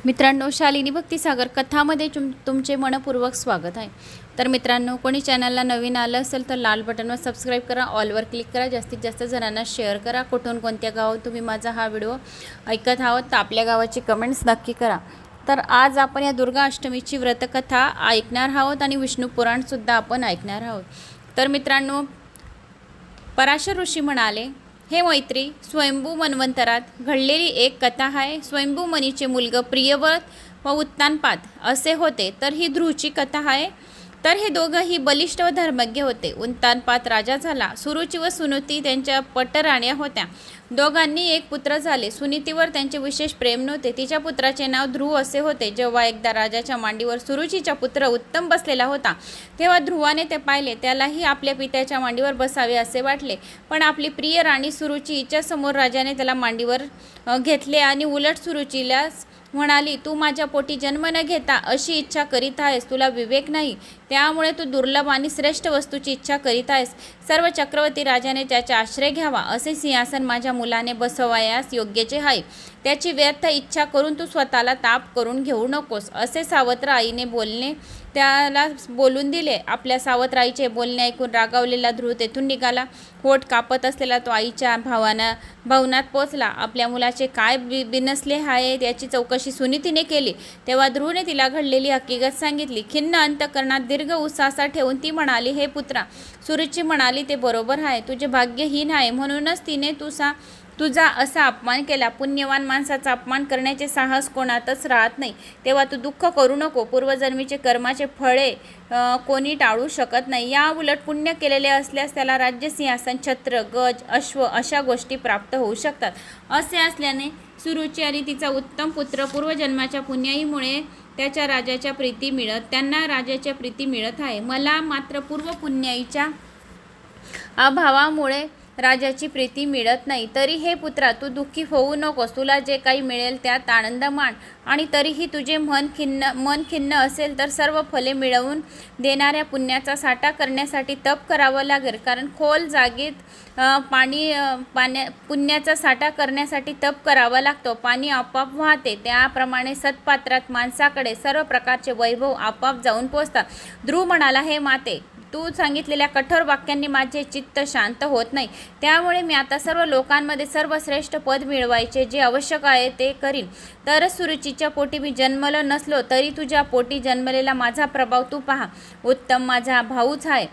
मित्रांनो, शालिनी भक्तिसागर कथामध्ये तुमचे मनपूर्वक स्वागत आहे। तर मित्रांनो, कोणी चॅनलला नवीन आलं असेल तर लाल बटनवर सबस्क्राइब करा, ऑलवर क्लिक करा, जास्तीत जास्त जणांना शेअर करा। कुठून कोणत्या गावात तुम्ही माझा हा व्हिडिओ ऐकत आहात तर आपल्या गावाची कमेंट्स नक्की करा। तर आज आपण या दुर्गा अष्टमीची व्रतकथा ऐकणार आहोत आणि विष्णू पुराण सुद्धा आपण ऐकणार आहोत। तर मित्रांनो, पराशर ऋषी म्हणाले, हे मैत्री, स्वयंभू मन्वंतरात घडलेली एक कथा आहे। स्वयंभू मनीचे मुलगा प्रियव्रत व उत्तानपाद असे होते। तर ही ध्रुवची कथा आहे। तर हे दोघंही बलिष्ठ व धर्मज्ञ होते। उत्तानपाद राजा झाला। सुरुची व सुनीती त्यांच्या पटराण्या होत्या। दोघांनी एक पुत्र झाले। सुनीतीवर त्यांचे विशेष प्रेम नव्हते। तिच्या पुत्राचे नाव ध्रुव असे होते। जेव्हा एकदा राजाच्या मांडीवर सुरुचीचा पुत्र उत्तम बसलेला होता तेव्हा ध्रुवाने ते पाहिले। त्यालाही आपल्या पित्याच्या मांडीवर बसावे असे वाटले, पण आपली प्रिय राणी सुरुची हिच्यासमोर राजाने त्याला मांडीवर घेतले आणि उलट सुरुचीला म्हणाली, तू माझ्या पोटी जन्म न घेता अशी इच्छा करीत आहेस, तुला विवेक नाही, त्यामुळे तू दुर्लभ आणि श्रेष्ठ वस्तूची इच्छा करीत आहेस। सर्व चक्रवर्ती राजाने त्याचा आश्रय घ्यावा असे सिंहासन माझ्या मुलाने बसवायास योग्यचे आहे। त्याची व्यर्थ इच्छा करून तू स्वतःला ताप करून घेऊ नकोस असे सावत्र आईने बोलणे त्याला बोलून दिले। आपल्या सावत्र आईचे बोलणे ऐकून रागावलेला ध्रुव तेथून निघाला। होठ कापत असलेला तो आईच्या भवनात पोचला। आपल्या मुलाचे काय बिनसले आहे याची चौकशी सुनीतीने केली। तेव्हा ध्रुवने तिला घडलेली हकीकत सांगितली। खिन्न अंतकरणात दीर्घ उसासा ठेवून ती म्हणाली, हे पुत्रा, सुरुची म्हणाली ते बरोबर आहे, तुझे भाग्यहीन आहे, म्हणूनच तिने तुझा असा अपमान केला। पुण्यवान माणसाचा अपमान करण्याचे साहस कोणातच राहत नाही, तेव्हा तू दुःख करू नको। पूर्वजन्मीचे कर्माचे फळे कोणी टाळू शकत नाही। या उलट पुण्य केलेले असल्यास त्याला राज्य, सिंहासन, छत्र, गज, अश्व अशा गोष्टी प्राप्त होऊ शकतात। असे असल्याने सुरुची आणि तिचा उत्तम पुत्र पूर्वजन्माच्या पुण्याईमुळे त्यांना राजाच्या प्रीती मिळत आहे। मला मात्र पूर्व पुण्याईच्या अभावामुळे राजाची प्रीती मिळत नाही। तरी हे पुत्रा, तू दुःखी होऊ नकोस। तुला जे काही मिळेल त्यात आनंद मान, आणि तरीही तुझे मन खिन्न असेल तर सर्व फले मिळवून देणाऱ्या पुण्याचा साठा करण्यासाठी तप करावं लागेल। कारण खोल जागेत पुण्याचा साठा करण्यासाठी तप करावा लागतो। पाणी आपोआप वाहते, त्याप्रमाणे सत्पात्रात माणसाकडे सर्व प्रकारचे वैभव आपोआप जाऊन पोचतात। ध्रुव म्हणाला, हे माते, तू सांगितलेल्या कठोर वाक्यांनी माझे चित्त शांत होत नाही, त्यामुळे मी आता सर्व लोकांमध्ये सर्वश्रेष्ठ पद मिळवायचे जे आवश्यक आहे ते करीन। तरच सुरुचीच्या पोटी मी जन्मलो नसलो तरी तुझ्या पोटी जन्मलेला माझा प्रभाव तू पहा। उत्तम माझा भाऊच आहे,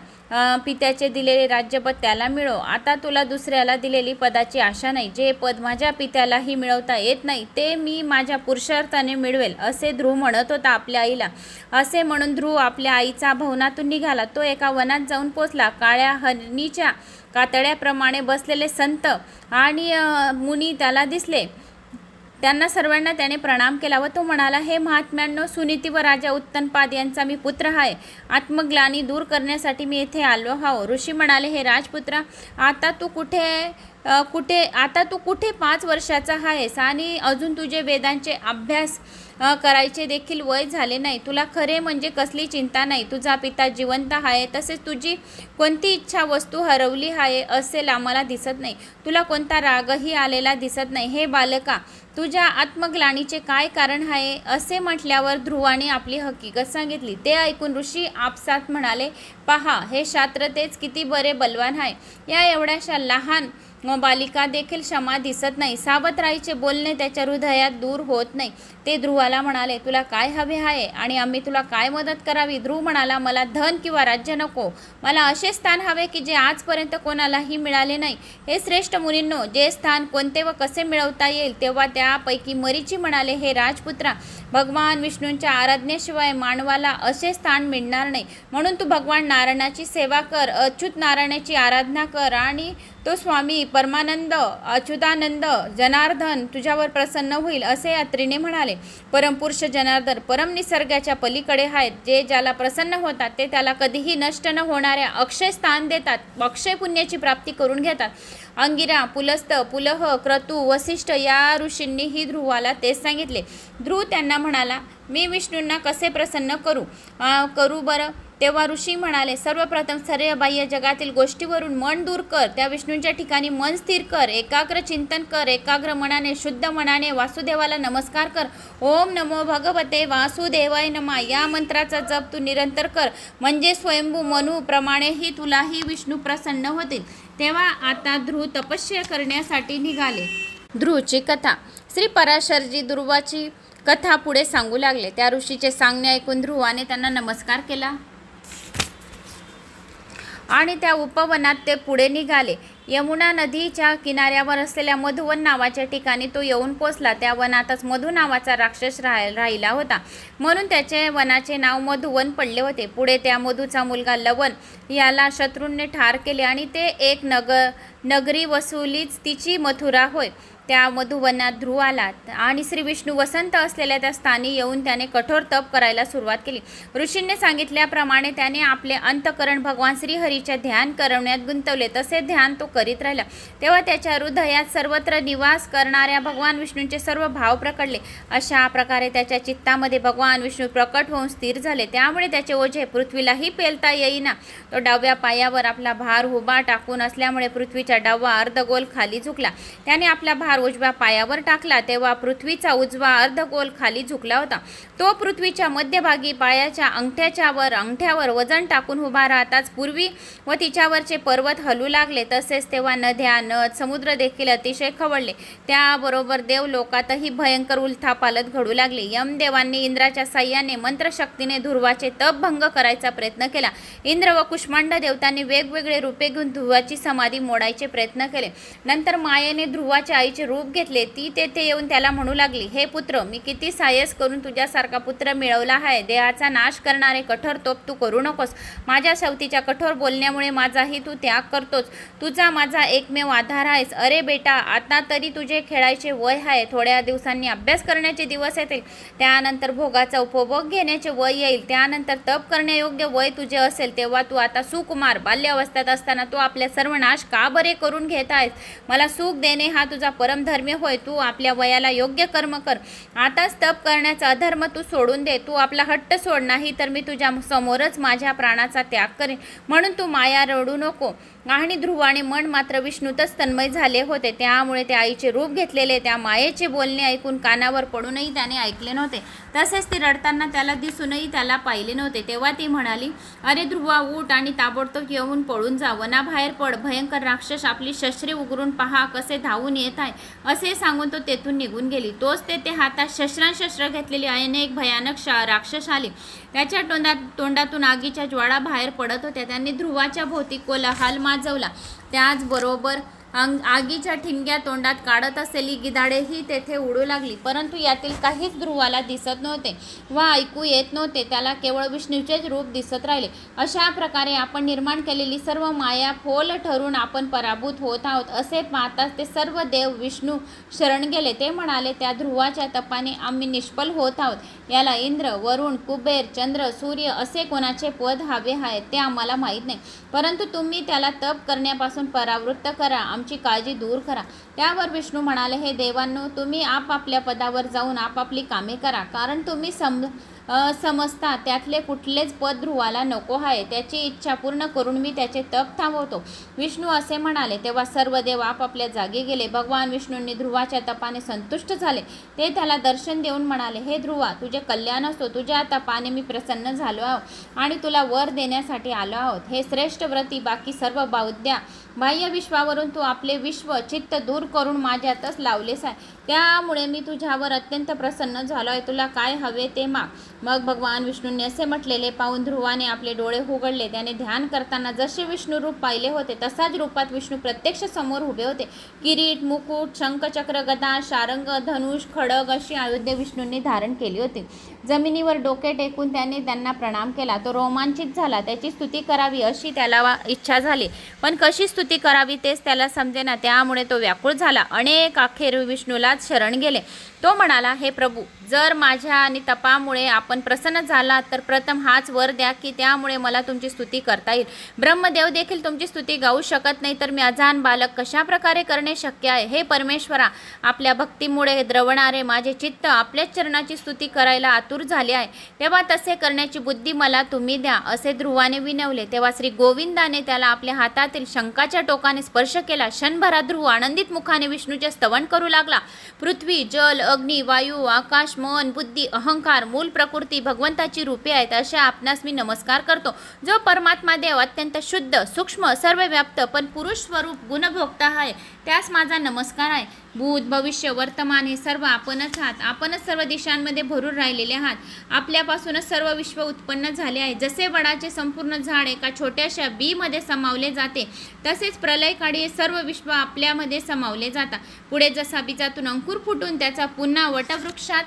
पित्याचे दिलेले राज्यपद त्याला मिळो। आता तुला दुसऱ्याला दिलेली पदाची आशा नाही। जे पद माझ्या पित्यालाही मिळवता येत नाही ते मी माझ्या पुरुषार्थाने मिळवेल असे ध्रुव म्हणत होता आपल्या आईला। असे म्हणून ध्रुव आपल्या आईचा भवनातून निघाला। तो एका वनात जाऊन पोचला। काळ्या हरणीच्या कातड्याप्रमाणे बसलेले संत आणि मुनी त्याला दिसले। त्यांना सर्वांना त्याने प्रणाम केला व तो म्हणाला, हे महात्म्यांनो, सुनीती व राजा उत्तानपाद यांचा मी पुत्र आहे। आत्मग्लानी दूर करण्यासाठी मी येथे आलो आहो। ऋषी म्हणाले, हे राजपुत्रा, आता तू कुठे 5 वर्षाचा आहेस आणि अजून तुझे वेदांचे अभ्यास करायचे देखील वय झाले नाही। तुला खरे म्हणजे कसली चिंता नाही। तुझा पिता जिवंत आहे, तसेच तुझी कोणती इच्छा वस्तू हरवली आहे असेल आम्हाला दिसत नाही। तुला कोणता रागही आलेला दिसत नाही। हे बालका, तुझ्या आत्मग्लानीचे काय कारण आहे असे म्हटल्यावर ध्रुवाने आपली हकीकत सांगितली। ते ऐकून ऋषी आपसात म्हणाले, पहा, हे शास्त्र तेच किती बरे बलवान आहे, या एवढ्याशा लहान बालिका देखील क्षमा दिसत नाही। सावत्राईचे बोलणे त्याच्या हृदयात दूर होत नाही। ते ध्रुवाला म्हणाले, तुला काय हवे आहे आणि आम्ही तुला काय मदत करावी? ध्रुव म्हणाला, मला धन किंवा राज्य नको, मला असे स्थान हवे की जे आजपर्यंत कोणालाही मिळाले नाही। हे श्रेष्ठ मुनींनो, जे स्थान कोणते व कसे मिळवता येईल? तेव्हा त्यापैकी मरीची म्हणाले, हे राजपुत्रा, भगवान विष्णूंच्या आराधनेशिवाय मानवाला असे स्थान मिळणार नाही, म्हणून तू भगवान नारायणाची सेवा कर, अच्युत नारायणाची आराधना कर आणि तो स्वामी परमानंद अच्युतानंद जनार्दन तुझ्यावर प्रसन्न होईल असे अत्रीने म्हणाले। परमपुरुष जनार्दन परम निसर्गाच्या पलीकडे आहेत। जे ज्याला प्रसन्न होतात ते त्याला कधीही नष्ट न होणाऱ्या अक्षय स्थान देतात, अक्षय पुण्याची प्राप्ती करून घेतात। अंगिरा, पुलस्त, पुलह, क्रतू, वसिष्ठ या ऋषींनीही ध्रुवाला तेच सांगितले। ध्रुव त्यांना म्हणाला, मी विष्णूंना कसे प्रसन्न करू बरं? तेव्हा ऋषी म्हणाले, सर्वप्रथम सर्व बाह्य जगातील गोष्टीवरून मन दूर कर, त्या विष्णूंच्या ठिकाणी मन स्थिर कर, एकाग्र चिंतन कर, एकाग्र मनाने शुद्ध मनाने वासुदेवाला नमस्कार कर. ओम नमो भगवते वासुदेवाय नमः या मंत्राचा जप तू निरंतर कर, म्हणजे स्वयंभू मनू प्रमाणेही तुलाही विष्णू प्रसन्न होतील. तेव्हा आता ध्रुव तपस्या करण्यासाठी निघाले. ध्रुवची कथा. श्री पराशरजी ध्रुवाची कथा पुढे सांगू लागले. त्या ऋषीचे सांगणे ऐकून ध्रुवाने त्यांना नमस्कार केला आणि त्या उपवनात ते पुढे निघाले. यमुना नदीच्या किनाऱ्यावर असलेल्या मधुवन नावाच्या ठिकाणी तो येऊन पोचला. त्या वनातच मधु नावाचा राक्षस राहिला होता, म्हणून त्याचे वनाचे नाव मधुवन पडले होते. पुढे त्या मधूचा मुलगा लवन याला शत्रूंनी ठार केले आणि ते एक नगरी वसुलीच तिची मथुरा होय. त्या मधुवनात ध्रुव आला आणि श्री विष्णू वसंत असलेल्या त्या स्थानी येऊन त्याने कठोर तप करायला सुरुवात केली. ऋषींनी सांगितल्याप्रमाणे त्याने आपले अंतःकरण भगवान श्रीहरीचे ध्यान करण्यात गुंतवले. तसे ध्यान तो करीत राहिला. तेव्हा त्याच्या हृदयात सर्वत्र निवास करणाऱ्या भगवान विष्णूंचे सर्व भाव प्रकटले. अशा प्रकारे त्याच्या चित्तामध्ये भगवान विष्णू प्रकट होऊन स्थिर झाले. त्यामुळे त्याचे ओझे पृथ्वीलाही पेलता येईना. तो डाव्या पायावर आपला भार उभा टाकून असल्यामुळे पृथ्वीचा डावा अर्धगोल खाली झुकला. त्याने आपला भार उजव्या पायावर टाकला तेव्हा पृथ्वीचा उजवा अर्धगोल खाली झुकला होता. तो पृथ्वीच्या मध्यभागी पायाच्या अंगठ्यावर वजन टाकून उभा राहताच पूर्वी व तिच्यावरचे पर्वत हलू लागले. तसेच तेव्हा नद्या, नद, समुद्र देखील अतिशय खवळले. त्याबरोबर देवलोकातही भयंकर उलथापालथ घडू लागली. यमदेवांनी इंद्राच्या साह्याने मंत्रशक्तीने ध्रुवाचे तप भंग करायचा प्रयत्न केला. इंद्र व कुष्मांड देवतांनी वेगवेगळे रूपे घेऊन ध्रुवाची समाधी मोडायचे प्रयत्न केले. नंतर मायेने ध्रुवाच्या आईचे रूप घेतले. ती तेथे येऊन त्याला म्हणू लागली, हे पुत्र, मी किती सायस करून तुझ्यासारखा पुत्र मिळवला आहे. देहाचा नाश करणारे कठोर तप तू करू नकोस. माझ्या शेवटीच्या कठोर बोलण्यामुळे माझाही तू त्याग करतोस. तुझा माझा एकमेव आधार आहेस. अरे बेटा, आता तरी तुझे खेळायचे वय आहे. थोड्या दिवसांनी अभ्यास करण्याचे दिवस येतील. त्यानंतर भोगाचा उपभोग घेण्याचे वय येईल. त्यानंतर तप करण्यायोग्य वय तुझे असेल. तेव्हा तू आता सुकुमार बाल्यावस्थेत असताना तू आपल्या सर्वनाश का बरे करून घेत आहेस. मला सुख देणे हा तुझा परमधर्म्य होय. तू आपल्या वयाला योग्य कर्म कर. आताच तप करण्याचा अधर्म तू सोडून दे. तू आपला हट्ट सोड, नाही तर मी तुझ्या समोरच माझ्या प्राणाचा त्याग करेन. म्हणून तू माया रडू नको. आणि ध्रुवाने मन मात्र विष्णूतच तन्मय झाले होते. त्यामुळे त्या आईचे रूप घेतलेले त्या मायेचे बोलणे ऐकून कानावर पडूनही त्याने ऐकले नव्हते. तसेच ती रडताना त्याला दिसूनही त्याला पाहिले नव्हते. तेव्हा ती म्हणाली, अरे ध्रुवा, उठ आणि ताबडतोब येऊन पळून जा. वनाबाहेर पड. भयंकर राक्षस आपली शस्त्रे उघडून पहा कसे धावून येत आहे. असे सांगून तो तेथून निघून गेली. तोच तेथे हातात शस्त्र घेतलेली अनेक भयानक राक्षस आले. त्याच्या तोंडातून आगीच्या ज्वाळा बाहेर पडत होत्या. त्यांनी ध्रुवाच्या भोवती कोलाहल माजवला. त्याचबरोबर आगीच्या ठिणग्या तोंडात काढत असलेली गिधाडेही तेथे उडू लागली. परंतु यातील काहीच ध्रुवाला दिसत नव्हते व ऐकू येत नव्हते. त्याला केवळ विष्णूचेच रूप दिसत राहिले. अशा प्रकारे आपण निर्माण केलेली सर्व माया फोल ठरून आपण पराभूत होत आहोत. असे पाहताच ते सर्व देव विष्णू शरण गेले. ते म्हणाले, त्या ध्रुवाच्या तपाने आम्ही निष्फल होत आहोत. याला इंद्र, वरुण, कुबेर, चंद्र, सूर्य असे कोणाचे पद हवे आहे ते आम्हाला माहीत नाही. परंतु तुम्ही त्याला तप करण्यापासून परावृत्त करा. आमची काळजी दूर करा. त्यावर विष्णू म्हणाले, हे देवांनो, तुम्ही आपापल्या पदावर जाऊन आपापली कामे करा. कारण तुम्ही समजता त्यातले कुठलेच पद ध्रुवाला नको आहे. त्याची इच्छा पूर्ण करून मी त्याचे तप थांबवतो. विष्णू असे म्हणाले. तेव्हा सर्व देव आपापल्या जागी गेले. भगवान विष्णूंनी ध्रुवाच्या तपाने संतुष्ट झाले. ते त्याला दर्शन देऊन म्हणाले, हे ध्रुवा, तुझे कल्याण असो. तुझ्या तपाने मी प्रसन्न झालो आहोत आणि तुला वर देण्यासाठी आलो आहोत. हे श्रेष्ठ व्रती, बाकी सर्व बाह्य विश्वावरून तू आपले विश्व चित्त दूर करून माझ्यातच लावलेस आहे. त्यामुळे मी तुझ्यावर अत्यंत प्रसन्न झालो आहे. तुला काय हवे ते माग. मग भगवान विष्णूंनी असे म्हटलेले पाहून ध्रुवाने आपले डोळे उघडले. त्याने ध्यान करताना जसे विष्णू रूप पाहिले होते तसाच रूपात विष्णू प्रत्यक्ष समोर उभे होते. किरीट, मुकुट, शंखचक्र, गदा, शारंग, धनुष, खडग अशी आयुधे विष्णूंनी धारण केली होती. जमिनीवर डोके टेकून त्याने त्यांना प्रणाम केला. तो रोमांचित झाला. त्याची स्तुती करावी अशी त्याला इच्छा झाली, पण कशी स्तुती करावी तेच त्याला समजेना, त्यामुळे तो व्याकुळ झाला. अनेक अखेर विष्णूलाच शरण गेले. तो म्हणाला, हे प्रभू, जर माझ्या आणि तपामुळे आपण प्रसन्न झाला तर प्रथम हाच वर द्या की त्यामुळे मला तुमची स्तुती करता येईल. ब्रह्मदेव देखील तुमची स्तुती गाऊ शकत नाही, तर मी अजान बालक कशा प्रकारे करणे शक्य आहे. हे परमेश्वरा, आपल्या भक्तीमुळे द्रवणारे माझे चित्त आपल्याच चरणाची स्तुती करायला आतुर झाले आहे. तेव्हा तसे करण्याची बुद्धी मला तुम्ही द्या, असे ध्रुवाने विनवले. तेव्हा श्री गोविंदाने त्याला आपल्या हातातील शंखाच्या टोकाने स्पर्श केला. क्षणभरात ध्रुव आनंदित मुखाने विष्णूचे स्तवन करू लागला. पृथ्वी, जल, अग्नी, वायू, आकाश, मन, बुद्धी, अहंकार, मूल प्रकृती भगवंताची रूपे आहेत, अशा आपणास मी नमस्कार करतो. जो परमात्मा देव अत्यंत शुद्ध, सूक्ष्म, सर्वव्याप्त पण पुरुष स्वरूप गुणभोक्ता आहे, त्यास माझा नमस्कार आहे. भूत, भविष्य, वर्तमान हे सर्व आपणच आहात. आपणच सर्व दिशांमध्ये भरून राहिलेले आहात. आपल्यापासूनच सर्व विश्व उत्पन्न झाले आहे. जसे वडाचे संपूर्ण झाड एका छोट्याशा बीमध्ये समावले जाते, तसेच प्रलयकाळी हे सर्व विश्व आपल्यामध्ये समावले जातात. पुढे जसा बीजातून अंकुर फुटून त्याचा पुन्हा वटवृक्षात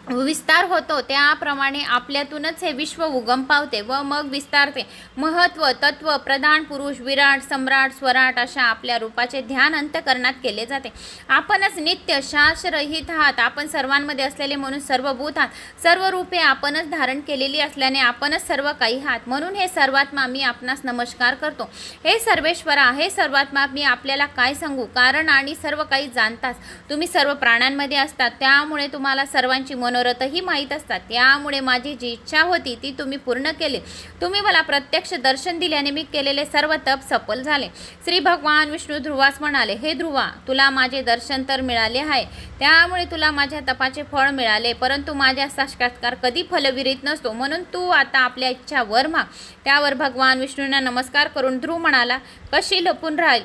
विस्तार होतो, त्याप्रमाणे आपल्यातूनच हे विश्व उगम पावते व मग विस्तारते. महत्व, तत्व, प्रधान पुरुष, विराट, सम्राट, स्वराट अशा आपल्या रूपाचे ध्यान अंतःकरणात केले जाते. आपणच नित्य शासरहित आहात. आपण सर्वांमध्ये असलेले म्हणून सर्वभूत आहात. सर्व रूपे आपणच धारण केलेली असल्याने आपणच सर्व काही आहात. म्हणून हे सर्वात्मा, मी आपणास नमस्कार करतो. हे सर्वेश्वरा, हे सर्वात्मा, मी आपल्याला काय सांगू, कारण आणि सर्व काही जाणताच. तुम्ही सर्व प्राण्यांमध्ये असतात, त्यामुळे तुम्हाला सर्वांची मनोरथही माहीत असतात. त्यामुळे माझी जी इच्छा होती ती तुम्ही पूर्ण केली. तुम्ही मला प्रत्यक्ष दर्शन दिल्याने मी केलेले सर्व तप सफल झाले. श्री भगवान विष्णू ध्रुवास म्हणाले, हे ध्रुवा, तुला माझे दर्शन तर मिळाले आहे, त्यामुळे तुला माझ्या तपाचे फळ मिळाले, परंतु माझ्या साक्षात्कार कधी फलविरहित नसतो. म्हणून तू आता आपल्या इच्छा वर माग. त्यावर भगवान विष्णूंना नमस्कार करून ध्रुव म्हणाला, कशी लपून राहील.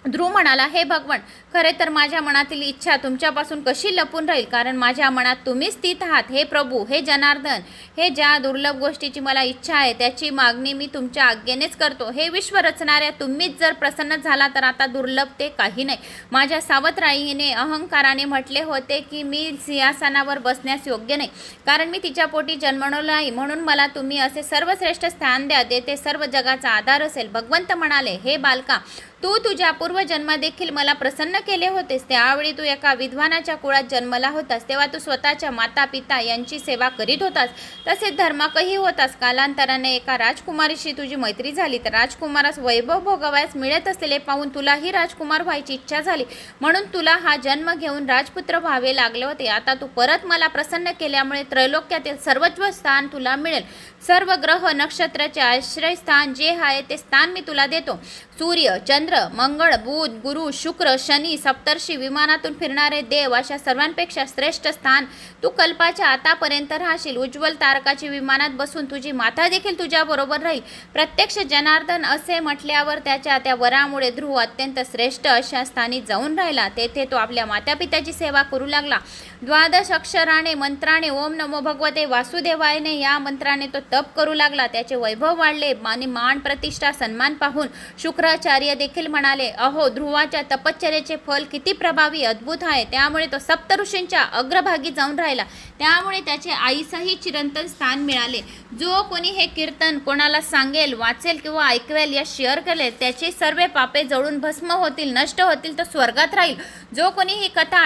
ध्रुव म्हणाला, हे भगवान, खरे तर माझ्या मनातील इच्छा तुमच्यापासून कशी लपून राहील, कारण माझ्या मनात तुम्ही स्थित आहात. हे प्रभू, हे जनार्दन, हे ज्या दुर्लभ गोष्टीची मला इच्छा आहे त्याची मागणी मी तुमच्या आज्ञेनेच करतो. हे विश्व रचणाऱ्या तुम्हीच जर प्रसन्न झाला तर आता दुर्लभ ते काही नाही. माझ्या सावत्राईने अहंकाराने म्हटले होते की मी सिंहासनावर बसण्यास योग्य नाही, कारण मी तिच्या पोटी जन्मलो नाही. म्हणून मला तुम्ही असे सर्वश्रेष्ठ स्थान द्या, ते सर्व जगाचा आधार असेल. भगवंत म्हणाले, हे बालका, तू तुझ्या पूर्वजन्मा देखील मला प्रसन्न केले होतेस. त्यावेळी तू एका विद्वानाच्या कुळात जन्मला होतास. तेव्हा तू स्वतःच्या माता पिता यांची सेवा करीत होतास, तसेच धर्माकही होतास. कालांतराने एका राजकुमारीशी तुझी मैत्री झाली, तर राजकुमारास वैभव भोगवायस मिळत असलेले पाहून तुलाही राजकुमार व्हायची इच्छा झाली, म्हणून तुला हा जन्म घेऊन राजपुत्र व्हावे लागले होते. आता तू परत मला प्रसन्न केल्यामुळे त्रैलोक्यातील सर्वस्व स्थान तुला मिळेल. सर्व ग्रह नक्षत्राचे आश्रयस्थान जे आहे ते स्थान मी तुला देतो. सूर्य, चंद्र, मंगळ, बुध, गुरु, शुक्र, शनी, सप्तर्षी, विमानातून फिरणारे देव अशा सर्वांपेक्षा श्रेष्ठ स्थान तू कल्पाच्या आतापर्यंत राहशील. उज्ज्वल तारकाची विमानात बसून तुझी माता देखील तुझ्या बरोबर राहील. प्रत्यक्ष जनार्दन असे म्हटल्यावर त्याच्या त्या वरामुळे ध्रुव अत्यंत श्रेष्ठ अशा स्थानी जाऊन राहिला. तेथे तो आपल्या मातापित्याची सेवा करू लागला. द्वादश अक्षराने मंत्राने ओम नमो भगवते वासुदेवायने या मंत्राने तो तप करू लागला. त्याचे वैभव वाढले आणि मान प्रतिष्ठा सन्मान पाहून शुक्राचार्य देखील म्हणाले, अहो, ध्रुवाच्या तपश्चर्याचे फल किती प्रभावी अद्भुत आहे. त्यामुळे तो सप्तऋषींच्या अग्रभागी जाऊन राहिला. त्यामुळे त्याचे आईसही चिरंतन स्थान मिळाले. जो कोणी हे कीर्तन कोणाला सांगेल, वाचेल किंवा ऐकवेल या शेअर करेल, त्याची सर्व पापे जळून भस्म होतील, नष्ट होतील, तो स्वर्गात राहील. जो कोणी ही कथा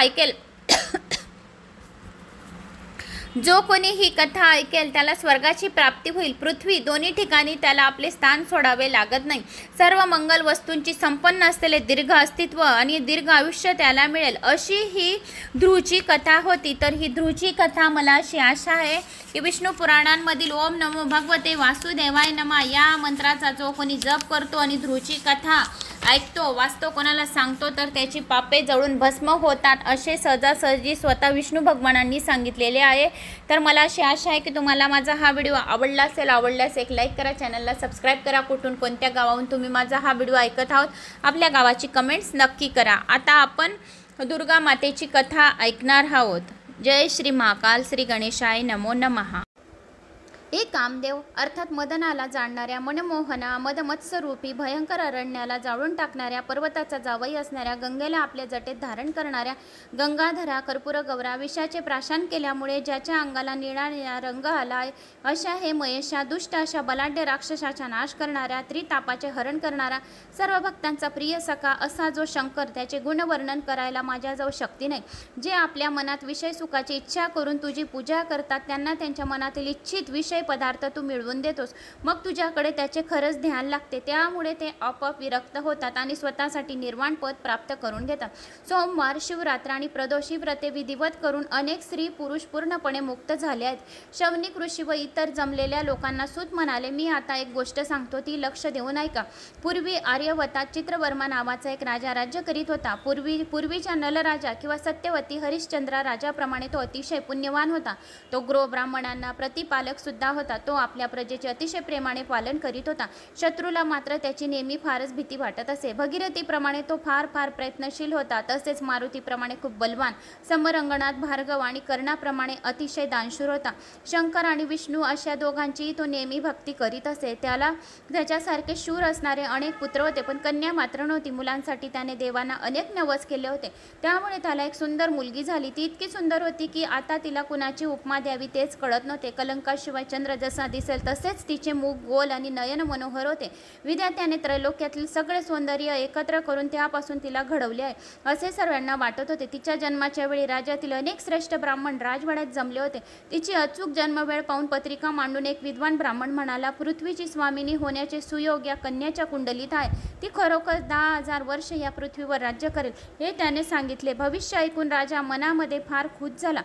ऐकेल त्याला स्वर्गाची प्राप्ती होईल. पृथ्वी दोन्ही ठिकाणी त्याला आपले स्थान सोडावे लागत नाही. सर्व मंगल वस्तूंची संपन्न असलेले दीर्घ अस्तित्व आणि दीर्घ आयुष्य त्याला मिळेल. अशी ही ध्रुवची कथा होती. तर ही ध्रुवची कथा, मला अशी आशा आहे की विष्णू पुराणांमधील ओम नमो भगवते वासुदेवाय नमः या मंत्राचा जो कोणी जप करतो आणि ध्रुवची कथा ऐकतो, वाचतो, कोणाला सांगतो, तर त्याची पापे जळून भस्म होतात, असे सहजासहजी स्वतः विष्णू भगवानांनी सांगितलेले आहे. तर मला अशी आशा आहे की तुम्हाला माझा हा व्हिडिओ आवडल्यास एक लाईक करा, चॅनलला सबस्क्राईब करा. कुठून कोणत्या गावाहून तुम्ही माझा हा व्हिडिओ ऐकत आहोत, आपल्या गावाची कमेंट्स नक्की करा. आता आपण दुर्गा मातेची कथा ऐकणार आहोत. जय श्री महाकाल, श्री गणेशाय नमो नमः. एक कामदेव अर्थात मदनाला जाणणाऱ्या मनमोहना मदमत्सरूपी भयंकर अरण्याला जाळून टाकणाऱ्या पर्वताचा जावई असणाऱ्या गंगेला आपल्या जटेत धारण करणाऱ्या गंगाधरा कर्पूर गौरा विषाचे प्राशन केल्यामुळे ज्याच्या अंगाला निळा निळा रंग आलाय अशा हे महेशा दुष्ट अशा बलाढ्य राक्षसाचा नाश करणाऱ्या त्रितापाचे हरण करणारा सर्व भक्तांचा प्रिय सखा असा जो शंकर त्याचे गुणवर्णन करायला माझ्याजवळ शक्ती नाही. जे आपल्या मनात विषय सुखाची इच्छा करून तुझी पूजा करतात त्यांना त्यांच्या मनातील इच्छित विषय पदार्थ तू मिळवून देतोस. मग तुझ्याकडे त्याचे खरंच ध्यान लागते. त्यामुळे ते आपोआप विरक्त होतात आणि स्वतःसाठी निर्वाण पद प्राप्त करून घेतात. सोमवार शिवरात्र आणि प्रदोषी व्रते विधिवत करून अनेक स्त्री पुरुष पूर्णपणे मुक्त झाले आहेत. शौनिक ऋषी व इतर जमलेल्या लोकांना सूत म्हणाले, मी आता एक गोष्ट सांगतो ती लक्ष देऊन ऐका. पूर्वी आर्यवतात चित्रवर्मा नावाचा एक राजा राज्य करीत होता. पूर्वीच्या नलराजा किंवा सत्यवती हरिश्चंद्रा राजाप्रमाणे तो अतिशय पुण्यवान होता. तो गृह ब्राह्मणांना प्रतिपालक सुद्धा होता. तो आपल्या प्रजेचे अतिशय प्रेमाने पालन करीत होता. शत्रूला मात्र त्याची नेहमी फारच भीती वाटत असे. भगीरथीप्रमाणे तो फार प्रयत्नशील होता. तसेच मारुतीप्रमाणे खूप बलवान, समरंगणात भार्गव आणि कर्णाप्रमाणे अतिशय दानशूर होता. शंकर आणि विष्णू अशा दोघांचीही तो नेहमी भक्ती करीत असे. त्याला त्याच्यासारखे शूर असणारे अनेक पुत्र होते, पण कन्या मात्र नव्हती. मुलांसाठी त्याने देवांना अनेक नवस केले होते. त्यामुळे त्याला एक सुंदर मुलगी झाली. ती इतकी सुंदर होती की आता तिला कुणाची उपमा द्यावी तेच कळत नव्हते. कलंकाशिवाय चंद्र जसा दिसेल तसेच तिचे मुख गोल आणि नयन मनोहर होते. विधात्याने त्रैलोक्यातील सगळे सौंदर्य एकत्र करून त्यापासून तिला घडवले आहे असे सर्वांना वाटत होते. तिच्या जन्माच्या वेळी राज्यातील अनेक श्रेष्ठ ब्राह्मण राजवाड्यात जमले होते. तिची अचूक जन्मवेळ पाहून पत्रिका मांडून एक विद्वान ब्राह्मण म्हणाला, पृथ्वीची स्वामिनी होण्याचे सुयोग या कन्याच्या कुंडलीत आहे. ती खरोखर 10,000 वर्ष या पृथ्वीवर राज्य करेल हे त्याने सांगितले. भविष्य ऐकून राजा मनामध्ये फार खुश झाला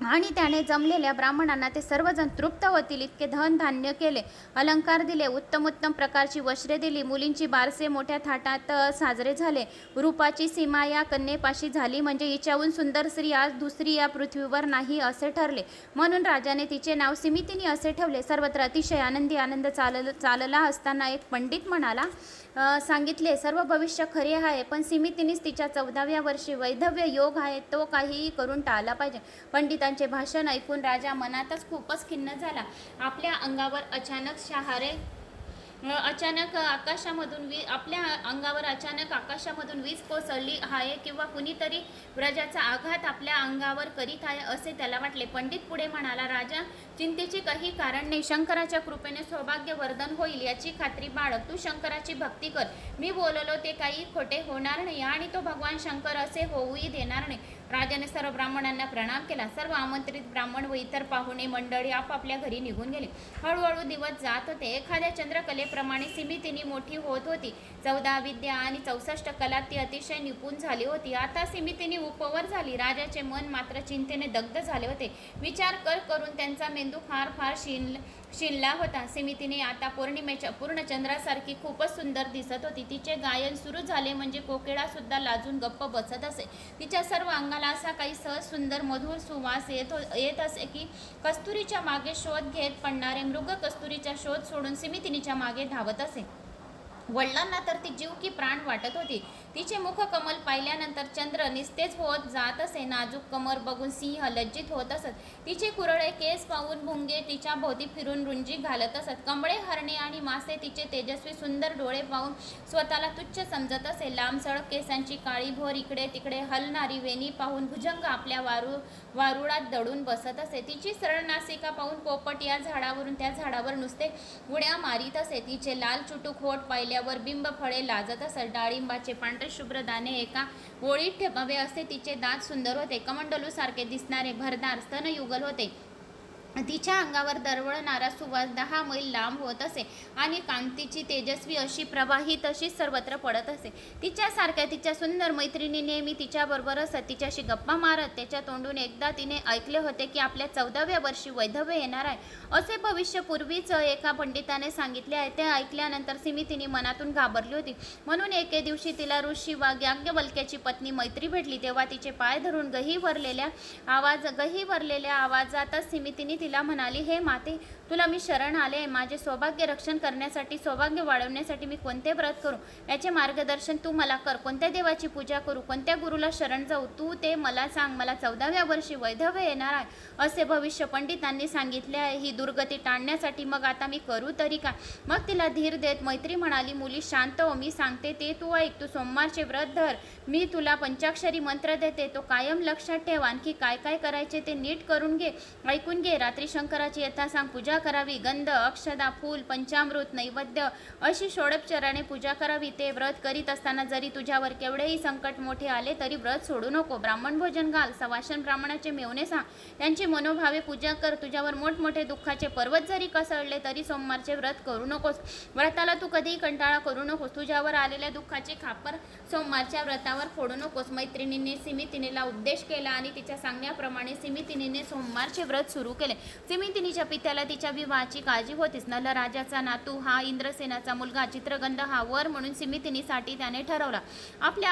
आणि त्याने जमलेल्या ब्राह्मणांना ते सर्वजण तृप्त होतील इतके धन धान्य केले, अलंकार दिले, उत्तम प्रकारची वस्त्रे दिली. मुलींची बारसे मोठ्या थाटात साजरे झाले. रूपाची सीमा या कन्येपाशी झाली म्हणजे हिच्याहून सुंदर स्त्री आज दुसरी या पृथ्वीवर नाही असे ठरले. म्हणून राजाने तिचे नाव सिमितिनी असे ठेवले. सर्वत्र अतिशय आनंद चालला असताना एक पंडित म्हणाला, सांगितले सर्व भविष्य खरे आहे, पण सिमितिनीच तिच्या 14व्या वर्षी वैधव्य योग आहे, तो काहीही करून टाळला पाहिजे. पंडितांचे भाषण ऐकून राजा मनातच खूपच खिन्न झाला. आपल्या अंगावर आकाशामधून वीज कोसळली आहे किंवा कुणीतरी व्रजाचा आघात आपल्या अंगावर करीत आहे असे त्याला वाटले. पंडित पुढे म्हणाला, राजा चिंतेचे काही कारण नाही. शंकराच्या कृपेने सौभाग्यवर्धन होईल याची खात्री बाळग. तू शंकराची भक्ती कर. मी बोललो ते काही खोटे होणार नाही आणि तो भगवान शंकर असे होऊही देणार नाही. राजाने सर्व ब्राह्मणांना प्रणाम केला. सर्व आमंत्रित ब्राह्मण व इतर पाहुणे मंडळी आपापल्या घरी निघून गेले. हळूहळू दिवस जात होते. एखाद्या चंद्रकलेप्रमाणे सिमितिनी मोठी होत होती. 14 विद्या आणि 64 कलात ती अतिशय निपुण झाली होती. आता सिमितिनी उपवर झाली. राजाचे मन मात्र चिंतेने दग्ध झाले होते. विचार करून त्यांचा मेंदू फार शिनला होता. सिमितिनी आता पौर्णिमेच्या पूर्ण चंद्रासारखी खूपच सुंदर दिसत होती. तिचे गायन सुरू झाले म्हणजे कोकिळा सुद्धा लाजून गप्प बसत असे. तिच्या सर्व अंगाला असा काही सहज सुंदर मधुर सुवास येत असे की कस्तुरीच्या मागे शोध घेत पडणारे मृग कस्तुरीचा शोध सोडून सिमितिनीच्या मागे धावत असे. वडिलांना तर ती जीव की प्राण वाटत होती. तिचे मुख कमल पाहिल्यानंतर चंद्र निस्तेज होत जात असे. नाजूक कमर बघून सिंह लज्जित होत असत. तिचे कुरळे केस पाहून भुंगे तिच्या भोवती फिरून रुंजी घालत असत. कमळे, हरणे आणि मासे तिचे तेजस्वी सुंदर डोळे पाहून स्वतःला तुच्छ समजत असे. लांबसडक केसांची काळी भोर इकडे तिकडे हलणारी वेणी पाहून भुजंग आपल्या वारुळात दडून बसत असे. तिची सरळ नासिका पाहून पोपट या झाडावरून त्या झाडावर नुसते उड्या मारीत असे. तिचे लाल चुटूक होठ पाहिल्यावर बिंब फळे लाजत असत. डाळिंबाचे पांढरे शुभ्र दाणे एका ओळीत ठेवावे असे तिचे दात सुंदर होते. कमंडलू सारखे दिसणारे भरदार स्तनयुगल होते. तिच्या अंगावर दरवळणारा सुवास 10 मैल लांब होत असे आणि कांतीची तेजस्वी अशी प्रवाही तशीच सर्वत्र पडत असे. तिच्यासारख्या तिच्या सुंदर मैत्रिणी नेहमी तिच्याबरोबर असत. तिच्याशी गप्पा मारत. त्याच्या तोंडून एकदा तिने ऐकले होते की आपल्या 14व्या वर्षी वैधव्य येणार आहे असे भविष्य पूर्वीच एका पंडिताने सांगितले आहे. ते ऐकल्यानंतर सिमितिनी मनातून घाबरली होती. म्हणून एके दिवशी तिला ऋषी याज्ञवल्क्याची पत्नी मैत्री भेटली. तेव्हा तिचे पाय धरून गहिवरलेल्या आवाजातच सिमितिनी तिला म्हणाली, हे माते, तुला मी शरण आले. माझे सौभाग्य रक्षण करण्यासाठी, सौभाग्य वाढवण्यासाठी मी कोणते व्रत करू याचे मार्गदर्शन तू मला कर. कोणत्या देवाची पूजा करू, कोणत्या गुरुला शरण जाऊ, तू ते मला सांग. मला 14व्या वर्षी वैधव्य येणार आहे असे भविष्य पंडितांनी सांगितले आहे. ही दुर्गती टाळण्यासाठी मग आता मी करू तरी काय. मग तिला धीर देत मैत्री म्हणाली, मुली शांत हो, मी सांगते ते तू ऐक. तू सोमवारचे व्रत धर. मी तुला पंचाक्षरी मंत्र देते, तो कायम लक्षात ठेव. आणखी काय काय करायचे ते नीट करून घे, ऐकून घे. रात्री शंकराची यथासांग पूजा करावी. गंध, अक्षदा, फूल, पंचामृत, नैवेद्य अशी षोडोपचाराने पूजा करावी. ते व्रत करीत असताना जरी तुझ्यावर केवढेही संकट मोठे आले तरी व्रत सोडू नको. ब्राह्मण भोजन घाल. सवाशन ब्राह्मणाचे मेवणे सांग. त्यांची मनोभावे पूजा कर. तुझ्यावर मोठमोठे दुःखाचे पर्वत जरी कोसळले तरी सोमवारचे व्रत करू नकोस. व्रताला तू कधीही कंटाळा करू नकोस. तुझ्यावर आलेल्या दुःखाचे खापर सोमवारच्या व्रतावर फोडू नकोस. मैत्रिणीने सिमितिनीला उपदेश केला आणि तिच्या सांगण्याप्रमाणे सिमितिनीने सोमवारचे व्रत सुरू केले. सिमितिनीच्या पित्याला तिच्या विवाहाची काळजी होतीच. नल राजाचा नातू हा इंद्रसेनाचा मुलगा चित्रगंध हा वर म्हणून सिमितिनीसाठी त्याने ठरवला. आपल्या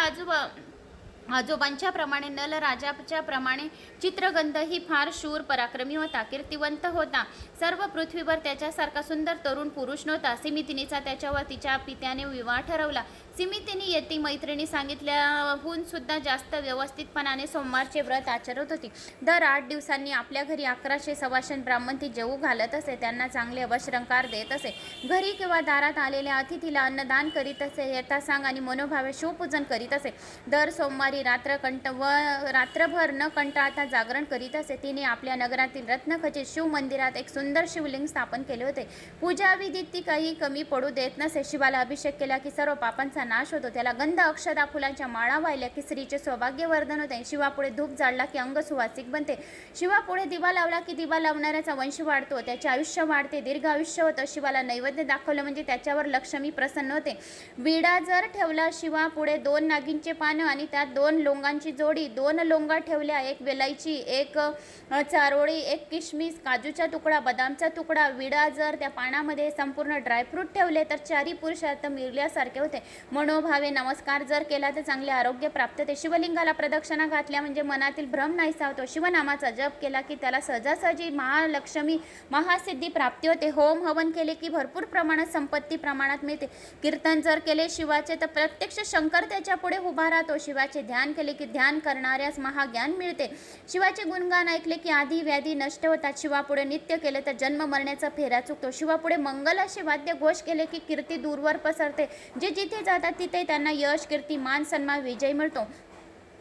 आजोबांच्या प्रमाणे नल राजाच्या प्रमाणे चित्रगंध ही फार शूर पराक्रमी होता, कीर्तिवंत होता. सर्व पृथ्वीवर त्याच्यासारखा सुंदर तरुण पुरुष नव्हता. सिमितिनीचा त्याच्यावर तिच्या पित्याने विवाह ठरवला. सिमितिनी येती मैत्रिणी सांगितल्याहून सुद्धा जास्त व्यवस्थितपणाने सोमवारचे व्रत आचरत होती. दर 8 दिवसांनी आपल्या घरी 1100 सवाशन ब्राह्मण ती जेवू घालत असे. त्यांना चांगले वशरंकार देत असे. घरी किंवा दारात आलेल्या अतिथीला अन्नदान करीत असे. यथासांग आणि मनोभावे शिवपूजन करीत असे. दर सोमवारी रात्रभर न कंटाळता जागरण करीत असे. तिने आपल्या नगरातील रत्नखचित शिव मंदिरात एक सुंदर शिवलिंग स्थापन केले होते. पूजाविधीत ती काही कमी पडू देत नसे. शिवाला अभिषेक केला की सर्व पापांचा नाश होतो. त्याला गंध, अक्षदा, फुलांच्या माळा वाहिल्या की स्त्रीचे सौभाग्यवर्धन होते. शिवापुढे धूप जाळला की अंग सुवासिक बनते. शिवापुढे दिवा लावला की दिवा लावणाऱ्याचा वंश वाढतो, त्याचे आयुष्य वाढते, दीर्घ आयुष्य होतं. शिवाला नैवेद्य दाखवलं म्हणजे त्याच्यावर लक्ष्मी प्रसन्न होते. विडा जर ठेवला शिवापुढे 2 नागिनचे पानं आणि त्यात 2 लोंगांची जोडी, 2 लोंगा ठेवल्या, 1 वेलायची, 1 चारोळी, 1 किशमिश, काजूचा तुकडा, बदामचा तुकडा, विडा जर त्या पानामध्ये संपूर्ण ड्रायफ्रूट ठेवले तर 4 पुरुषार्थ मिळल्यासारखे होते. मनोभावे नमस्कार जर केला तर चांगले आरोग्य प्राप्त होते. शिवलिंगाला प्रदक्षिणा घातल्या म्हणजे मनातील भ्रम नाहीसा होतो. शिवनामाचा जप केला की त्याला सहजासहजी महालक्ष्मी महासिद्धी प्राप्ती होते. होम हवन केले की भरपूर प्रमाणात संपत्ती प्रमाणात मिळते. कीर्तन जर केले शिवाचे तर प्रत्यक्ष शंकर त्याच्या पुढे उभा राहतो. शिवाचे ध्यान केले की ध्यान करणाऱ्यास महाज्ञान मिळते. शिवाचे गुणगान ऐकले की आधी व्याधी नष्ट होतात. शिवापुढे नित्य केले तर जन्म मरण्याचा फेरा चुकतो. शिवापुढे मंगल असे वाद्य घोष केले की कीर्ती दूरवर पसरते. जे जिथे जातात तिथे त्यांना यश, कीर्ती, मान, सन्मान, विजय मिळतो.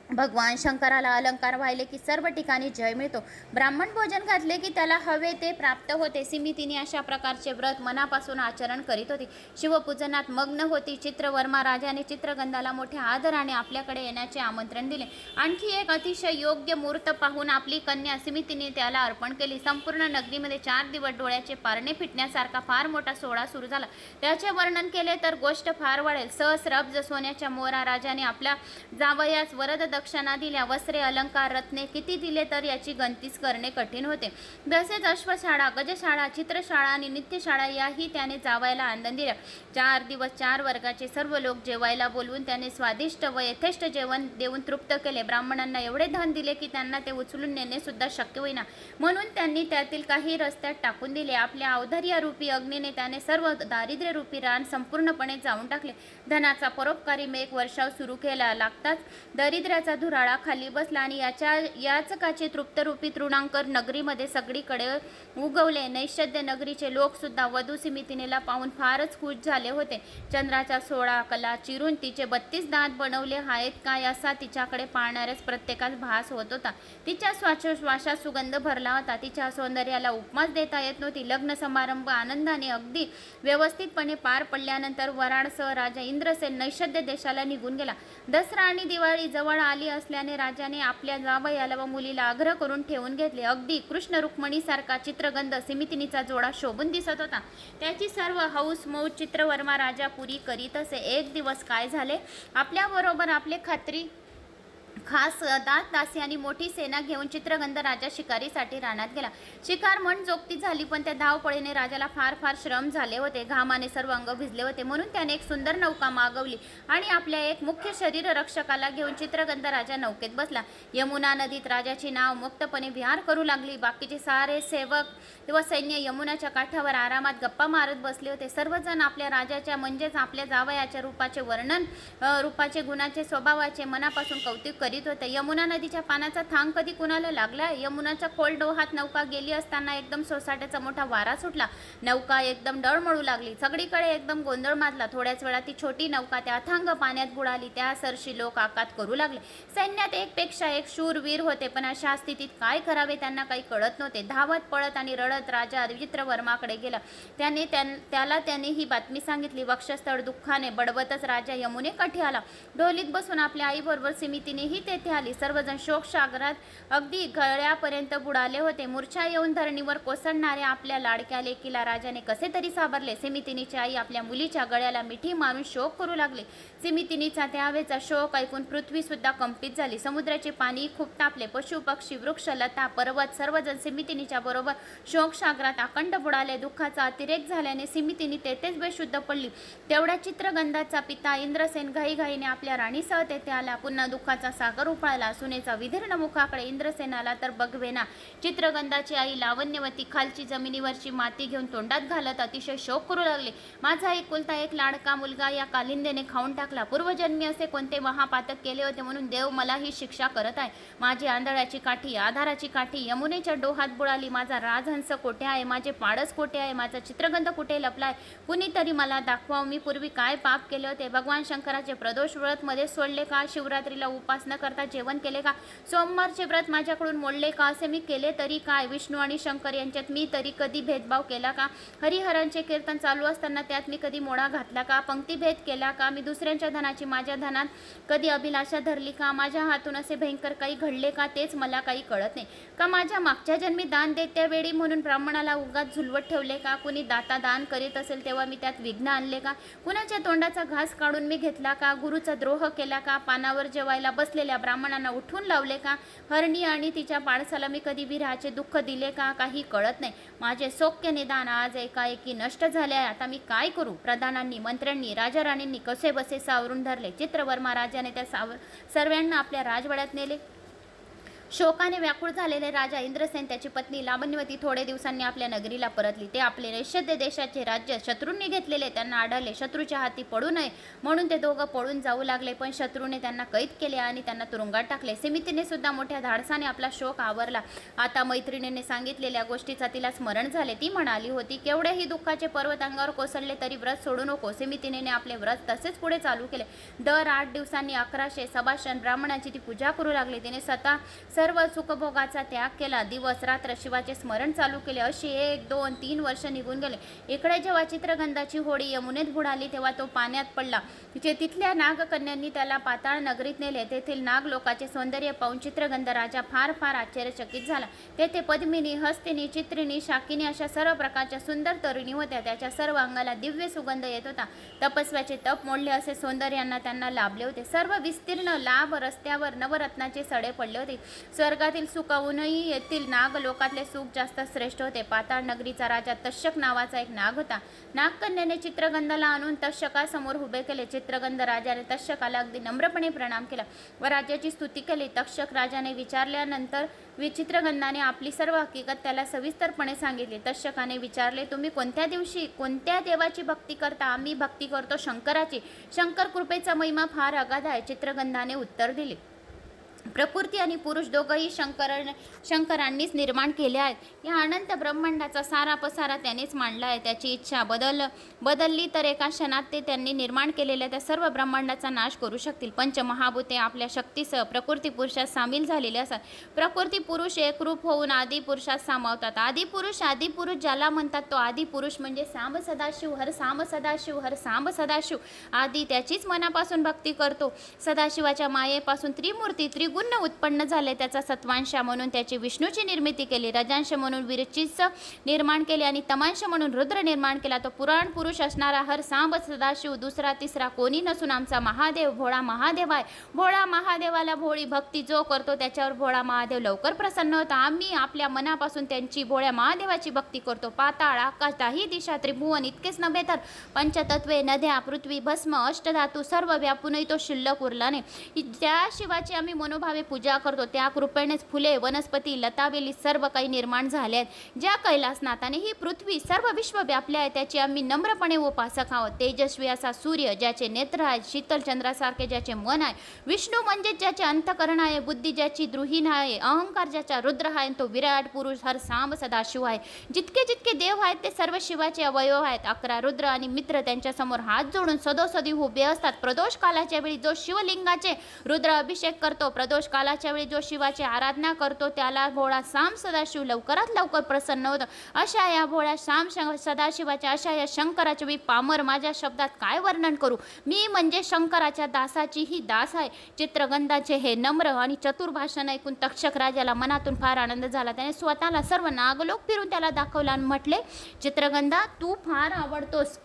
भगवान शंकराला अलंकार वाहिले की सर्व ठिकाणी जय मिळतो. ब्राह्मण भोजन घातले की त्याला हवे ते प्राप्त होते. सिमितिनी अशा प्रकारचे व्रत मनापासून आचरण करीत होती. शिवपूजनात मग्न होती. चित्रवर्मा राजाने चित्रगंधाला मोठ्या आदराने आपल्याकडे येण्याचे आमंत्रण दिले. आणखी एक अतिशय योग्य मुहूर्त पाहून आपली कन्या सिमितीने त्याला अर्पण केली. संपूर्ण नगरीमध्ये 4 दिवस डोळ्याचे पारणे फिटण्यासारखा फार मोठा सोहळा सुरू झाला. त्याचे वर्णन केले तर गोष्ट फार वाढेल. सहस्राब्ज सोन्याच्या मोहरा राजाने आपल्या जावयास वरद दक्षिणा दिल्या. वस्त्रे, अलंकार, रत्ने किती दिले तर याची गणतीच करणे कठीण होते. तसेच अश्वशाळा, गजशाळा, चित्रशाळा आणि नित्यशाळा याही त्याने जावायला आनंद दिल्या. 4 दिवस 4 वर्गाचे सर्व लोक जेवायला बोलवून त्याने स्वादिष्ट व यथेष्ट जेवण देऊन तृप्त केले. ब्राह्मणांना एवढे धन दिले की त्यांना ते उचलून नेणे सुद्धा शक्य होईना, म्हणून त्यांनी त्यातील काही रस्त्यात टाकून दिले. आपल्या औदार्यारूपी अग्नीने त्याने सर्व दारिद्र्यरूपी रान संपूर्णपणे जाळून टाकले. धनाचा परोपकारी मेघ वर्षाव सुरू केला. लागताच दारिद्र्याचा धुराळा खाली बसला आणि याचकाचे तृप्तरूपी तृणांकर नगरीमध्ये सगळीकडे उगवले. नैषद्य नगरीचे लोक सुद्धा वधू सिमितिनीला पाहून फारच खुश झाले होते. चंद्राच्या 16 कला चिरून तिचे 32 दात बनवले आहेत काय असा तिच्याकडे पाहणाऱ्याच प्रत्येकास भास होत होता. तिच्या श्वासात सुगंध भरला होता. तिच्या सौंदर्याला उपमाच देता येत नव्हती. लग्न समारंभ आनंदाने अगदी व्यवस्थितपणे पार पडल्यानंतर वराडसह राजा इंद्रसेन नैषद्य देशाला निघून गेला. दसरा आणि दिवाळी जवळ आली असल्याने राजाने आपल्या जावयाला व मुलीला आग्रह करून ठेवून घेतले. अगदी कृष्ण रुक्मिणीसारखा चित्रगंध सिमितिनीचा जोडा शोभून दिसत होता. त्याची सर्व हौस मौज चित्रवर्मा राजा पुरी करीत असे. एक दिवस काय झाले, आपल्याबरोबर आपले खात्री खास दास दासी आणि मोठी सेना घेऊन चित्रगंध राजा शिकारीसाठी रानात गेला. शिकार मनजोगती झाली, पण त्या धावपळीने राजाला फार फार श्रम झाले होते. घामाने सर्व अंग भिजले होते. म्हणून त्याने एक सुंदर नौका मागवली आणि आपल्या एक मुख्य शरीर रक्षकाला घेऊन चित्रगंध राजा नौकेत बसला. यमुना नदीत राजाची नाव मुक्तपणे विहार करू लागली. बाकीचे सारे सेवक व सैन्य यमुनाच्या काठावर आरामात गप्पा मारत बसले होते. सर्वजण आपल्या राजाच्या म्हणजेच आपल्या जावयाच्या रूपाचे वर्णन, रूपाचे, गुणाचे, स्वभावाचे मनापासून कौतुक करीत होते. यमुना नदीच्या पाण्याचा थांग कधी कुणाला लागला? यमुनाच्या खोल डोहात नौका गेली असताना एकदम सोसाट्याचा मोठा वारा सुटला. नौका एकदम डळमळू लागली. सगळीकडे एकदम गोंधळ माजला. थोड्याच वेळात ती छोटी नौका त्या अथांग पाण्यात बुडाली. त्या सरशी लोक आकात करू लागले. सैन्यात एकपेक्षा एक शूरवीर होते, पण अशा स्थितीत काय करावे त्यांना काही कळत नव्हते. धावत पळत आणि रडत राजा विचित्रवर्माकडे गेला. त्याने ही बातमी सांगितली. वक्षस्थळ दुःखाने बडबतच राजा यमुनेकाठी आला. ढोलीत बसून आपल्या आईबरोबर सिमितीनेही तेथे आली. सर्वजण शोकसागरात अगदी गळ्यापर्यंत बुडाले होते. मूर्छा येऊन धरणीवर कोसळणाऱ्या आपल्या लाडक्या लेकीला राजाने कसे तरी सावरले. सिमितिनीची आई आपल्या मुलीच्या गळ्याला मिठी मारून शोक करू लागले. सिमितिनीचा त्यावेळचा शोक ऐकून पृथ्वी सुद्धा कंपित झाली. समुद्राचे पाणी खूप तापले. पशु पक्षी वृक्ष लता पर्वत सर्वजण सिमितिनीच्या बरोबर शोकसागरात अखंड बुडाले. दुःखाचा अतिरेक झाल्याने सिमितिनी तेथेच बेशुद्ध पडली. तेवढ्या चित्रगंधाचा पिता इंद्रसेन घाईघाईने आपल्या राणीसह तेथे आला. पुन्हा दुःखाचा सागर उफाळला. सुनेचा विदीर्ण मुखाकडे इंद्रसेनाला तर बघवेना. चित्रगंधाची आई लावण्यवती खालची जमिनीवरची माती घेऊन तोंडात घालत अतिशय शोक करू लागले. माझा एकुलता एक लाडका मुलगा या कालिंदेने खाऊन टाकला. पूर्वजन्मी असे कोणते महापातक केले होते म्हणून देव मला ही शिक्षा करत आहे. माझी आंधळ्याची काठी, आधाराची काठी यमुनेच्या डोहात बुडाली. माझा राजहंस कोठे आहे? माझे पाडस कोठे आहे? माझा चित्रगंध कुठे लपलाय? कुणीतरी मला दाखवाव. मी पूर्वी काय पाप केले होते? भगवान शंकराचे प्रदोष व्रत मध्ये सोडले का? शिवरात्रीला उपास न करता जेवण केले का? सोमवारचे व्रत माझ्याकडून मोडले का? असे मी केले तरी काय? विष्णू आणि शंकर यांच्यात मी तरी कधी भेदभाव केला का? हरिहरांचे कीर्तन चालू असताना त्यात मी कधी मोडा घातला का? पंक्तिभेद केला का? मी दुसऱ्यांच्या धनाची माझ्या धनात कधी अभिलाषा धरली का? माझ्या हातून असे भयंकर काही घडले का? तेच मला काही कळत नाही. का माझ्या मागच्या जन्मी दान देत त्यावेळी म्हणून ब्राह्मणाला उगाच झुलवत ठेवले का? कुणी दाता दान करीत असेल तेव्हा मी त्यात विघ्न आणले का? कुणाच्या तोंडाचा घास काढून मी घेतला का? गुरुचा द्रोह केला का? पानावर जेवायला बसलेल्या ब्राह्मणांना उठून लावले का? हरणी आणि तिच्या पाडसाला मी कधी विरहाचे दुःख दिले का? काही कळत नाही. माझे सौख्य निदान आज एकाएकी नष्ट झाले आहे. आता मी काय करू? प्रधानांनी, मंत्र्यांनी, राजा राणींनी कसे बसे सावरून धरले. चित्रवर्मा राजाने त्या सर्वांना आपल्या राजवाड्यात नेले. शोकाने व्याकुळ झालेले राजा इंद्रसेन, त्याची पत्नी लावण्यवती थोडे दिवसांनी आपल्या नगरीला परतली. ते आपले नैषध्य देशाचे राज्य शत्रूंनी घेतलेले त्यांना आढळले. शत्रूच्या हाती पडू नये म्हणून ते दोघं पळून जाऊ लागले, पण शत्रूने त्यांना कैद केले आणि त्यांना तुरुंगात टाकले. सिमितीने सुद्धा मोठ्या धाडसाने आपला शोक आवरला. आता मैत्रिणीने सांगितलेल्या गोष्टीचा तिला स्मरण झाले. ती म्हणाली होती, केवढेही दुःखाचे पर्वत अंगावर कोसळले तरी व्रत सोडू नको. सिमितीने आपले व्रत तसेच पुढे चालू केले. दर 8 दिवसांनी 1100 सभाषण ब्राह्मणांची ती पूजा करू लागली. तिने स्वतः सर्व सुखभोगाचा त्याग केला. दिवस रात्र शिवाचे स्मरण चालू केले. अशी 1, 2, 3 वर्ष निघून गेले. इकडे जेव्हा चित्रगंधाची होडी यमुनेत बुडाली तेव्हा तो पाण्यात पडला. तिथल्या नागकन्यांनी त्याला पाताळ नगरीत नेले. तेथील नाग लोकाचे सौंदर्य पाहून चित्रगंध राजा फार फार आश्चर्यचकित झाला. तेथे पद्मिनी, हस्तिनी, चित्रिणी, शाकिनी अशा सर्व प्रकारच्या सुंदर तरुणी होत्या. त्याच्या सर्व अंगाला दिव्य सुगंध येत होता. तपस्व्याचे तप मोडले असे सौंदर्यांना त्यांना लाभले होते. सर्व विस्तीर्ण लाभ रस्त्यावर नवरत्नाचे सडे पडले होते. स्वर्गातील सुखाहूनही येथील नाग लोकातले सुख जास्त श्रेष्ठ होते. पाताळ नगरीचा राजा तक्षक नावाचा एक नाग होता. नागकन्याने चित्रगंधाला आणून तक्षकासमोर उभे केले. चित्रगंध राजाने तक्षकाला अगदी नम्रपणे प्रणाम केला व राजाची स्तुती केली. तक्षक राजाने विचारल्यानंतर चित्रगंधाने आपली सर्व हकीकत त्याला सविस्तरपणे सांगितली. तक्षकाने विचारले, तुम्ही कोणत्या दिवशी कोणत्या देवाची भक्ती करता? आम्ही भक्ती करतो शंकराची. शंकर कृपेचा महिमा फार अगाध आहे. चित्रगंधाने उत्तर दिले, प्रकृती आणि पुरुष दोघंही शंकरांनीच निर्माण केले आहेत. या अनंत ब्रह्मांडाचा सारा पसारा त्यानेच मांडला आहे. त्याची इच्छा बदलली तर एका क्षणात ते त्यांनी निर्माण केलेल्या त्या सर्व ब्रह्मांडाचा नाश करू शकतील. पंचमहाभूते आपल्या शक्तीसह प्रकृती पुरुषात सामील झालेले असतात. प्रकृती पुरुष एकरूप होऊन आदी पुरुषात सामावतात. आदिपुरुष ज्याला म्हणतात तो आदिपुरुष म्हणजे सांब सदाशिव, हर सांब सदाशिव, हर सांब सदाशिव. आदी त्याचीच मनापासून भक्ती करतो. सदाशिवाच्या मायेपासून त्रिमूर्ती त्रिगुण उत्पन्न झाले, त्याचा सत्वांश म्हणून त्याची विष्णूची निर्मिती केली, रजांश म्हणून विरचीच निर्माण केले आणि तमांश म्हणून रुद्र निर्माण केला. तो पुराण पुरुष असणारा हर सांब सदाशिव, दुसरा तिसरा कोणी नसून आमचा महादेव भोळा महादेव आहे. भोळा महादेवाला भोळी भक्ती जो करतो त्याच्यावर भोळा महादेव लवकर प्रसन्न होता. आम्ही आपल्या मनापासून त्यांची भोळ्या महादेवाची भक्ती करतो. पाताळ, आकाश, दाही दिशा, त्रिभुवन इतकेच नव्हे तर पंचतत्वे, नद्या, पृथ्वी, भस्म, अष्टधातू सर्व व्यापूनही तो शिल्लक उरला नाही. त्या शिवाची आम्ही मनोभावे पूजा करतो. त्या कृपेनेच फुले, वनस्पती, लतावेली सर्व काही निर्माण झाले आहेत. ज्या कैलासनाथाने ही पृथ्वी सर्व विश्व व्यापले आहे त्याची आम्ही नम्रपणे उपासक आहोत. तेजस्वी असा सूर्य ज्याचे नेत्र आहेत, शीतल चंद्रासारखे ज्याचे मन आहे, विष्णू म्हणजे ज्याचे अंतकरण आहे, बुद्धी ज्याची द्रुहीण आहे, अहंकार ज्याचा रुद्र आहे, तो विराट पुरुष हर सांब सदाशिव आहे. जितके जितके देव आहेत ते सर्व शिवाचे अवयव आहेत. 11 रुद्र आणि मित्र त्यांच्यासमोर हात जोडून सदोसदी उभे असतात. प्रदोष कालाच्या वेळी जो शिवलिंगाचे रुद्र अभिषेक करतो, प्रदोष कालाच्या वेळी जो शिवाची आराधना करतो त्याला भोळा सांब सदाशिव लवकरात लवकर प्रसन्न होतं. अशा या भोळ्या सांब सदाशिवाच्या, अशा या शंकराचे मी पामर माझ्या शब्दात काय वर्णन करू. मी म्हणजे शंकराच्या दासाची ही दास आहे. चित्रगंधाचे हे नम्र आणि चतुर भाषण ऐकून तक्षक राजाला मनातून फार आनंद झाला. त्याने स्वतःला सर्व नागलोक फिरून त्याला दाखवला आणि म्हटले, चित्रगंधा तू फार आवडतोस,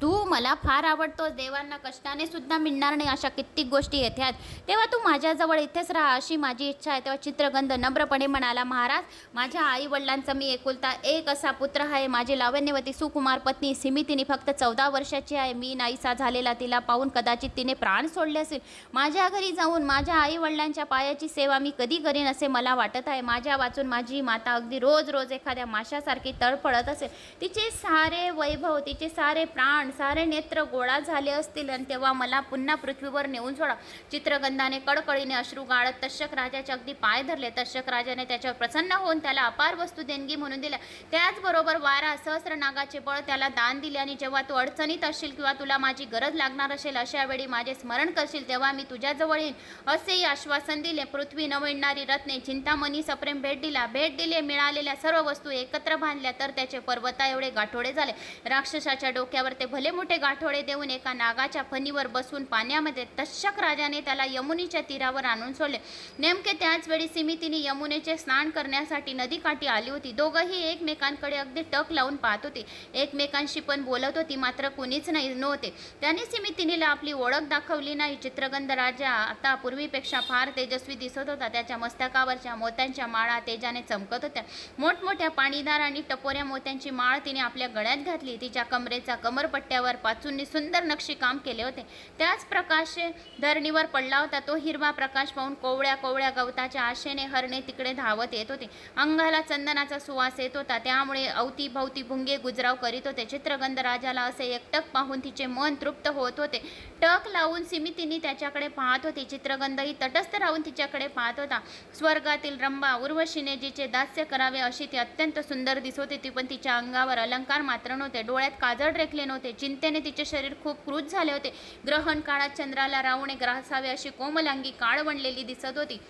तू मला फार आवडतोस. देवांना कष्टाने सुद्धा मिळणार नाही अशा कित्येक गोष्टी येतात, तेव्हा तू माझ्याजवळ इथेच राहा अशी माझी इच्छा आहे. तेव्हा चित्रगंध नम्रपणे म्हणाला, महाराज माझ्या आई वडिलांचा मी एकुलता एक असा पुत्र आहे. माझी लावण्यवती सुकुमार पत्नी सिमितिनी फक्त 14 वर्षाची आहे. मी नाहीसा झालेला तिला पाहून कदाचित तिने प्राण सोडले असेल. माझ्या घरी जाऊन माझ्या आई वडिलांच्या पायाची सेवा मी कधी करीन असे मला वाटत आहे. माझ्या वाचून माझी माता अगदी रोज रोज एखाद्या माशासारखी तळफळत असेल. तिचे सारे वैभव, तिचे सारे प्राण, सारे नेत्र गोळा झाले असतील आणि तेव्हा मला पुन्हा पृथ्वीवर नेऊन सोडा. चित्रगंधाने कडकडीने अश्रू गाळत तक्षक राजाचे अगदी पाय धरले. तक्षक राजाने त्याच्यावर प्रसन्न होऊन त्याला अपार वस्तू देणगी म्हणून दिल्या. त्याचबरोबर 12 सहस्र नागाचे बळ त्याला दान दिले आणि जेव्हा तू अडचणीत असशील किंवा तुला माझी गरज लागणार असेल अशा वेळी माझे स्मरण करशील तेव्हा मी तुझ्याजवळ येईन असेही आश्वासन दिले. पृथ्वी न मिळणारी रत्ने, चिंतामणी सप्रेम भेट दिले. मिळालेल्या सर्व वस्तू एकत्र बांधल्या तर त्याचे पर्वता एवढे गाठोडे झाले. राक्षसाच्या डोक्यावर ते भले मोठे गाठोडे देऊन एका नागाच्या फणीवर बसून पाण्यामध्ये तक्षक राजाने त्याला यमुनेच्या तीरावर आणून सोडले. नेमके त्याच वेळी सिमितीने यमुनेचे स्नान करण्यासाठी नदीकाठी आली होती. दोघंही एकमेकांकडे अगदी टक लावून पाहत होते. एकमेकांशी पण बोलत होती, मात्र कुणीच नव्हते. त्याने सिमितिनीला आपली ओळख दाखवली नाही. चित्रगंध राजा आता पूर्वीपेक्षा फार तेजस्वी दिसत होता. त्याच्या मस्तकावरच्या मोत्यांच्या माळा तेजाने चमकत होत्या. मोठमोठ्या पाणीदार आणि टपोऱ्या मोत्यांची माळ तिने आपल्या गळ्यात घातली. तिच्या कमरेचा कमरपट्ट्यावर पाचूंनी सुंदर नक्षी काम केले होते. त्याच प्रकाश धरणीवर पडला होता. तो हिरवा प्रकाश पाहून कोवळ्या कोवळ्या गवताच्या आशेने हरणे तिकडे धावत येत होते. अंगाला चंदनाचा सुवास येत होता, त्यामुळे अवतीभवती भुंगे गुजराव करीत होते. चित्रगंध राजाला असे एकटक पाहून तिचे मन तृप्त होत होते. टक लावून सिमितिनी त्याच्याकडे पाहत होती. चित्रगंधही तटस्थ राहून तिच्याकडे पाहत होता. स्वर्गातील रंभा उर्वशीने जिचे दास्य करावे अशी ती अत्यंत सुंदर दिसत होती, पण तिच्या अंगावर अलंकार मात्र नव्हते. डोळ्यात काजळ रेखले नव्हते. चिंतेने तिचे शरीर खूप क्रूज झाले होते. ग्रहण काळात चंद्राला रावणे ग्रासावे अशी कोमलांगी काळ बनलेली दिसत होती.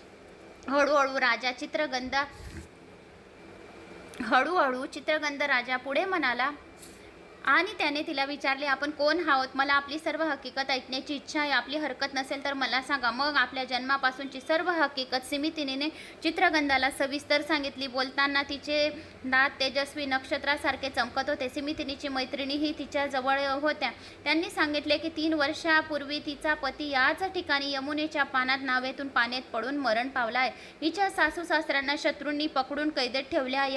हळूहळू चित्रगंध राजा पुढे म्हणाला आणि त्याने तिला विचारले, आपण कोण आहोत? मला आपली सर्व हकीकत ऐकण्याची इच्छा आहे. आपली हरकत नसेल तर मला सांगा. मग आपल्या जन्मापासूनची सर्व हकीकत सिमितिनीने चित्रगंधाला सविस्तर सांगितली. बोलताना तिचे दात तेजस्वी नक्षत्रासारखे चमकत होते. सिमितिनीची मैत्रिणीही तिच्या जवळ होत्या. त्यांनी सांगितले की 3 वर्षापूर्वी तिचा पती याच ठिकाणी यमुनेच्या पानात नावेतून पाण्यात पडून मरण पावला आहे. हिच्या सासू सासऱ्यांना शत्रूंनी पकडून कैदेत ठेवले आहे.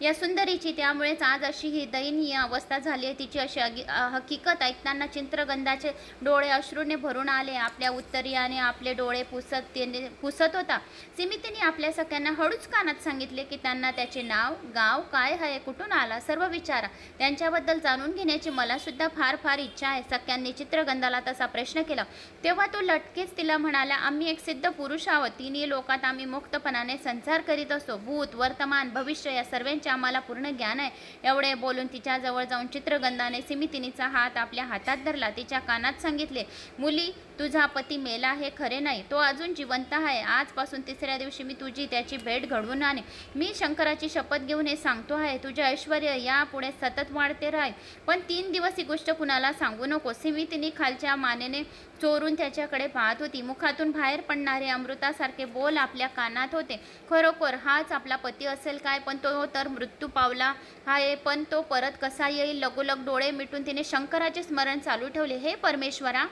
या सुंदरीची त्यामुळेच आज अशी ही दयनीय अवस्था झाली आहे. तिची अशी हकीकत ऐकताना चित्रगंधाचे डोळे अश्रूने भरून आले. आपल्या उत्तरीयाने आपले डोळे पुसत होता. सिमितीने आपल्या सख्यांना हळूच कानात सांगितले की त्यांना त्याचे नाव, गाव काय आहे, कुठून आला, सर्व विचारा. त्यांच्याबद्दल जाणून घेण्याची मला सुद्धा फार फार इच्छा आहे. सख्यांनी चित्रगंधाला तसा प्रश्न केला. तेव्हा तो लटकेच तिला म्हणाला, आम्ही एक सिद्ध पुरुष आहोत. 3 लोकात आम्ही मुक्तपणाने संसार करीत असतो. भूत, वर्तमान, भविष्य या सर्वांचे आम्हाला पूर्ण ज्ञान आहे. एवढे बोलून तिच्या जवळ जाऊन जाऊन चित्रगंधाने सिमितिनीचा हात आपल्या हातात धरला. तिच्या कानात सांगितले, मुली, तुझा पती मेला हे खरे नाही, तो अजून जिवंत आहे. आजपासून 3ऱ्या दिवशी मी तुझी त्याची भेट घडवून आणेन. मी शंकराची शपथ घेऊन हे सांगतो आहे, तुझे ऐश्वर यापुढे सतत वाढते राहील, पण 3 दिवस ही गोष्ट कुणाला सांगू नको. सिमितिनी खालच्या मानेने चोरून त्याच्याकडे पाहत होती. मुखातून बाहेर पडणारे अमृतासारखे बोल आपल्या कानात होते. खरोखर हाच आपला पती असेल काय? पण तो तर मृत्यू पावला आहे, पण तो परत कसा येईल? लगोलग डोळे मिटून तिने शंकराचे स्मरण चालू ठेवले. हे परमेश्वरा,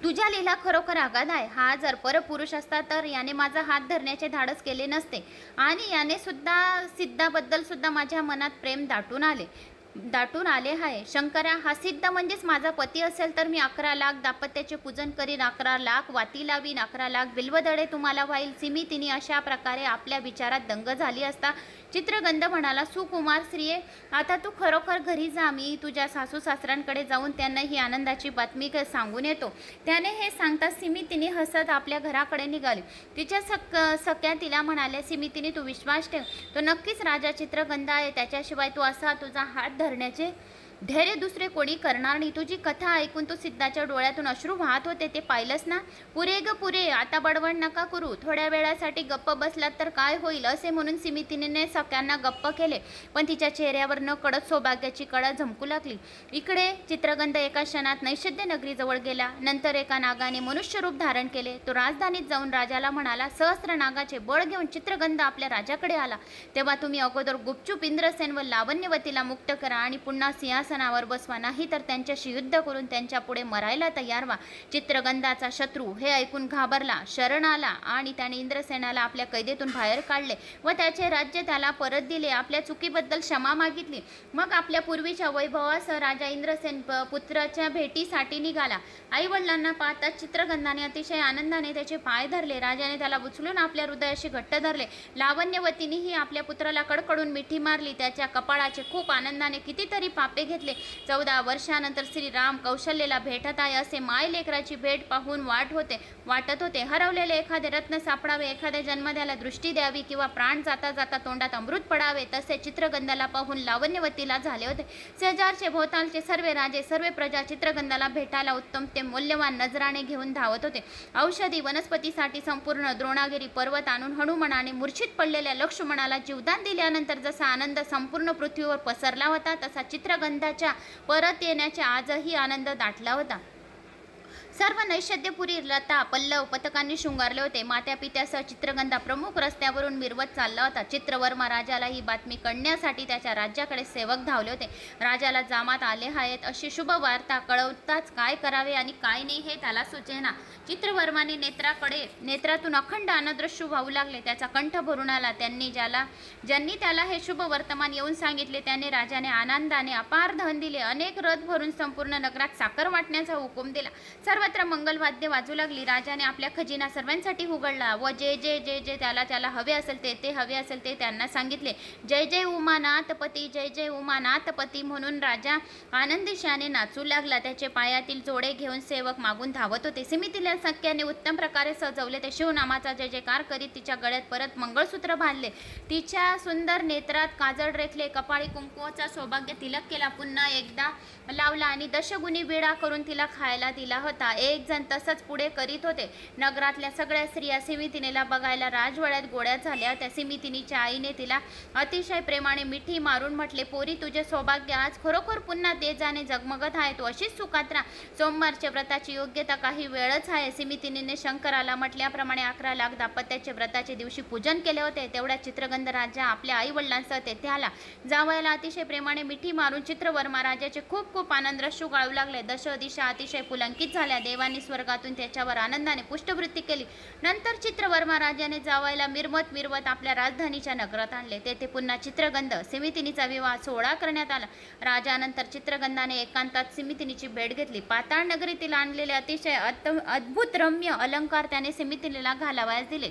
तुझ्या लीला खरोखर अगाध आहे. हा जर परपुरुष असता तर याने माझा हात धरण्याचे धाडस केले नसते आणि याने सुद्धा सिद्धाबद्दल सुद्धा माझ्या मनात प्रेम दाटून आले आहे. शंकरा, हा सिद्ध म्हणजेच माझा पती असेल तर मी 11 लाख दाम्पत्याचे पूजन करीन, 11 लाख वाती लावीन, 11 लाख बिल्वदडे तुम्हाला वाईल. सिमितिनी अशा प्रकारे आपल्या विचारात दंग झाली असता चित्रगंध म्हणाला, सुकुमार स्त्रिये, आता तू खरोखर घरी जा. मी तुझ्या सासू सासऱ्यांकडे जाऊन त्यांना ही आनंदाची बातमी सांगून येतो. त्याने हे सांगताच सिमितिनी हसत आपल्या घराकडे निघाली. तिच्या सख्या तिला म्हणाल्या, सिमितिनी, तू विश्वास ठेव, तो नक्कीच राजा चित्रगंध आहे. त्याच्याशिवाय तू असा तुझा हात धरण्याचे धैर्य दुसरे कोणी करणार नाही. तुझी कथा ऐकून तू सिद्धाच्या डोळ्यातून अश्रू वाहत होते, ते पाहिलंस ना? पुरे ग पुरे, आता बडबड नका करू. थोड्या वेळासाठी गप्प बसलात तर काय होईल? असे म्हणून सिमितिनीने सगळ्यांना गप्प केले, पण तिच्या चेहऱ्यावर न कळत सौभाग्याची कळा झमकू लागली. इकडे चित्रगंध एका क्षणात नैषद्य नगरीजवळ गेला. नंतर एका नागाने मनुष्य रूप धारण केले. तो राजधानीत जाऊन राजाला म्हणाला, सहस्त्र नागाचे बळ घेऊन चित्रगंध आपल्या राजाकडे आला, तेव्हा तुम्ही अगोदर गुपचूप इंद्रसेन व लावण्यवतीला मुक्त करा आणि पुन्हा सिंहासनावर बसवा, नाही तर त्यांच्याशी युद्ध करून त्यांच्या पुढे मरायला तयार व्हा. चित्रगंधाचा शत्रू हे ऐकून घाबरला, शरण आला आणि त्याने इंद्रसेनाला आपल्या कैदेतून बाहेर काढले व त्याचे राज्य त्याला परत दिले. आपल्या चुकीबद्दल क्षमा मागितली. मग आपल्या पूर्वीच्या वैभवासह राजा इंद्रसेन पुत्राच्या भेटीसाठी निघाला. आई वडिलांना पाहताच चित्रगंधाने अतिशय आनंदाने त्याचे पाय धरले. राजाने त्याला उचलून आपल्या हृदयाशी घट्ट धरले. लावण्यवतीनेही आपल्या पुत्राला कडकडून मिठी मारली. त्याच्या कपाळाचे खूप आनंदाने कितीतरी पापे घेतले. 14 वर्षानंतर श्रीराम कौशल्येला भेटत आहे असे माय लेकराची भेट पाहून वाटत होते. हरवलेले एखादे रत्न सापडावे, एखाद्या जन्मद्याला दृष्टी द्यावी किंवा प्राण जाता जाता तोंडात अमृत पडावे, तसे चित्रगंधाला पाहून लावण्यवतीला झाले होते. शेजारचे भोवतालचे सर्व राजे, सर्व प्रजा चित्रगंधाला भेटायला उत्तम ते मूल्यवान नजराणे घेऊन धावत होते. औषधी वनस्पतीसाठी संपूर्ण द्रोणागिरी पर्वत आणून हनुमानाने मूर्छित पडलेल्या लक्ष्मणाला जीवदान दिल्यानंतर जसा आनंद संपूर्ण पृथ्वीवर पसरला होता, तसा चित्रगंधाच्या परत येण्याचा आजही आनंद दाटला होता. सर्व नैषद्यपुरी लता पल्लव पथकांनी शृंगारले होते. मात्या पित्यासह चित्रगंधा प्रमुख रस्त्यावरून मिरवत चालला होता. चित्रवर्मा राजाला ही बातमी कळण्यासाठी त्याच्या राज्याकडे सेवक धावले होते. राजाला जामात आले आहेत अशी शुभ वार्ता कळवताच काय करावे आणि काय नाही हे त्याला सुचेना. चित्रवर्माने नेत्रातून अखंड आनंदश्रू वाहू लागले. त्याचा कंठ भरून आला. ज्यांनी त्याला हे शुभ वर्तमान येऊन सांगितले त्याने राजाने आनंदाने अपार धन दिले. अनेक रथ भरून संपूर्ण नगरात साखर वाटण्याचा हुकूम दिला. सर्वत्र मंगलवाद्य वाजू लागली. राजाने आपल्या खजिना सर्वांसाठी उघडला व जे जे जे जे त्याला हवे असेल ते हवे असेल ते त्यांना सांगितले. जय जय उमानाथपती, जय जय उमानाथपती म्हणून राजा आनंदिशाने नाचू लागला. त्याचे पायातील जोडे घेऊन सेवक मागून धावत होते. सिमितीला सख्याने उत्तम प्रकारे सजवले. ते शिवनामाचा जय जयकार करीत तिच्या गळ्यात परत मंगळसूत्र बांधले. तिच्या सुंदर नेत्रात काजळ रेखले. कपाळी कुंकुवाचा सौभाग्य तिलक केला. पुन्हा एकदा लावला आणि दशगुणी विडा करून तिला खायला दिला होता. एक जण तसंच पुढे करीत होते. नगरातल्या सगळ्या स्त्रिया सिमितिनीला बघायला राजवाड्यात गोळ्या झाल्या होत्या. सिमितिनीच्या आईने तिला अतिशय प्रेमाने मिठी मारून म्हटले, पोरी, तुझे सौभाग्य आज खरोखर पुन्हा तेजाने जगमगत आहे. तू अशीच सुखात राहा. सोमवारच्या व्रताची योग्यता काही वेळच आहे. सिमितिनीने शंकराला म्हटल्याप्रमाणे 11 लाख दाम्पत्याचे व्रताचे दिवशी पूजन केले होते. तेवढ्या चित्रगंध राजा आपल्या आई वडिलांसह तेथे आला. जावयाला अतिशय प्रेमाने मिठी मारून चित्रवर्मा राजाचे खूप खूप आनंदश्रू गाळू लागले. दश दिशा अतिशय पुलंकित झाल्या. देवांनी स्वर्गातून त्याच्यावर आनंदाने पुष्टवृत्ती केली. नंतर चित्रवर्मा राजाने जावयाला मिरवत आपल्या राजधानीच्या नगरात आणले. तेथे पुन्हा चित्रगंध सिमितिनीचा विवाह सोहळा करण्यात आला. राजानंतर चित्रगंधाने एकांतात सिमितिनीची भेट घेतली. पाताळ नगरीतील आणलेले अतिशय अद्भुत रम्य अलंकार त्याने सिमितिनीला घालावयास दिले.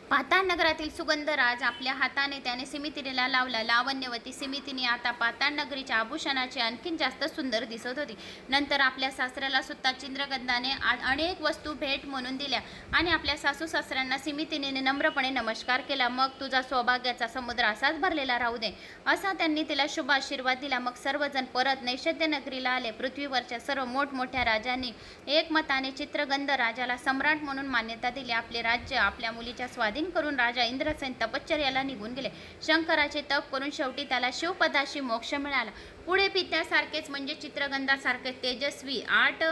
पाताळ नगरातील सुगंधराज आपल्या हाताने त्याने सिमितिनीला लावला. लावण्यवती सिमितिनी आता पाताळ नगरीच्या आभूषणाची आणखीन जास्त सुंदर दिसत होती. नंतर आपल्या सासऱ्याला सुद्धा चंद्रगंधाने अनेक वस्तू भेट म्हणून दिल्या आणि आपल्या सासू सासऱ्यांना सिमितिनीने नम्रपणे नमस्कार केला. मग तुझा सौभाग्याचा समुद्र असाच भरलेला राहू दे असा त्यांनी तिला शुभ आशीर्वाद दिला. मग सर्वजण परत नैषध्य नगरीला आले. पृथ्वीवरच्या सर्व मोठमोठ्या राजांनी एकमताने चित्रगंध राजाला सम्राट म्हणून मान्यता दिली. आपले राज्य आपल्या मुलीच्या स्वाधीन करून राजा इंद्रसेन तपश्चर्याला निघून गेले. शंकराचे तप करून शेवटी त्याला शिवपदाशी मोक्ष मिळाला. पुढे पित्यासारखेच म्हणजे चित्रगंधासारखे तेजस्वी 8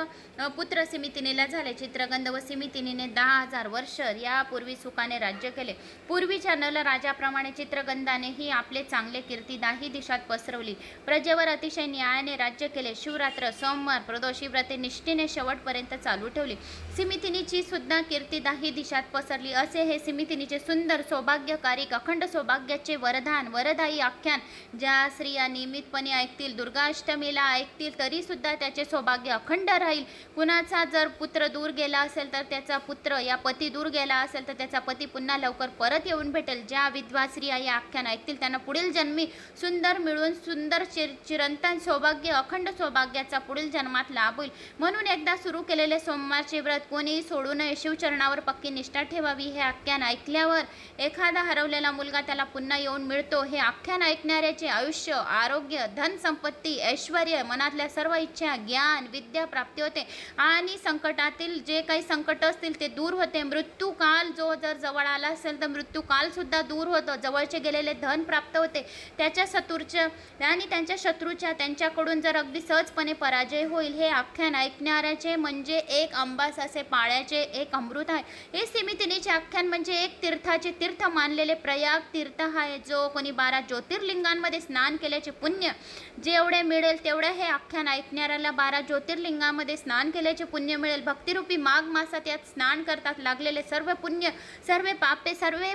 पुत्र सिमितिनीला झाले. चित्रगंध व सिमितिनीने 10,000 वर्ष यापूर्वी सुखाने राज्य केले. पूर्वीच्या नल राजाप्रमाणे चित्रगंधानेही आपले चांगले कीर्ती 10 दिशात पसरवली. प्रजेवर अतिशय न्यायाने राज्य केले. शिवरात्र सोमवार प्रदोषी व्रते निष्ठेने शेवटपर्यंत चालू ठेवली. सिमितिनीची सुद्धा कीर्ती 10 दिशात पसरली. असे हे सिमितिनीचे सुंदर सौभाग्यकारी अखंड सौभाग्याचे वरदान वरदायी आख्यान ज्या स्त्रिया नियमितपणे ऐकतील, दुर्गाष्टमीला ऐकतील तरी सुद्धा त्याचे सौभाग्य अखंड राहील. कुणाचा जर पुत्र दूर गेला असेल तर त्याचा पुत्र या पती दूर गेला असेल तर त्याचा पती पुन्हा लवकर परत येऊन भेटेल. ज्या विधवा स्त्रिया या आख्यान ऐकतील त्यांना पुढील जन्मी सुंदर मिळून सुंदर चिरंतन सौभाग्य अखंड सौभाग्याचा पुढील जन्मात लाभ होईल. म्हणून एकदा सुरू केलेले सोमवारचे व्रत कोणीही सोडू नये. शिवचरणावर पक्की निष्ठा ठेवावी. हे आख्यान ऐकल्यावर एखादा हरवलेला मुलगा त्याला पुन्हा येऊन मिळतो. हे आख्यान ऐकणाऱ्याचे आयुष्य आरोग्य धन संपत्ती ऐश्वर मनातल्या सर्व इच्छा ज्ञान विद्या प्राप्ती होते आणि संकटातील जे काही संकट असतील ते दूर होते. मृत्यूकाल जो जर जवळ आला असेल तर मृत्यूकाल सुद्धा दूर होतो. जवळचे गेलेले धन प्राप्त होते. त्याच्या शत्रूच्या आणि त्यांच्या शत्रूच्या त्यांच्याकडून जर अगदी सहजपणे पराजय होईल. हे आख्यान ऐकणाऱ्याचे म्हणजे एक अंबास असे पाळ्याचे एक अमृत आहे. हे सिमितिनीचे आख्यान म्हणजे एक तीर्थाचे तीर्थ मानलेले प्रयाग तीर्थ आहे. जो कोणी 12 ज्योतिर्लिंगांमध्ये स्नान केल्याचे पुण्य जेवढे मिळेल तेवढे हे आख्यान ऐकणाऱ्याला 12 ज्योतिर्लिंगामध्ये स्नान केल्याचे पुण्य मिळेल. भक्तिरूपी माघ मासात यात स्नान करतात लागलेले सर्व पुण्य सर्व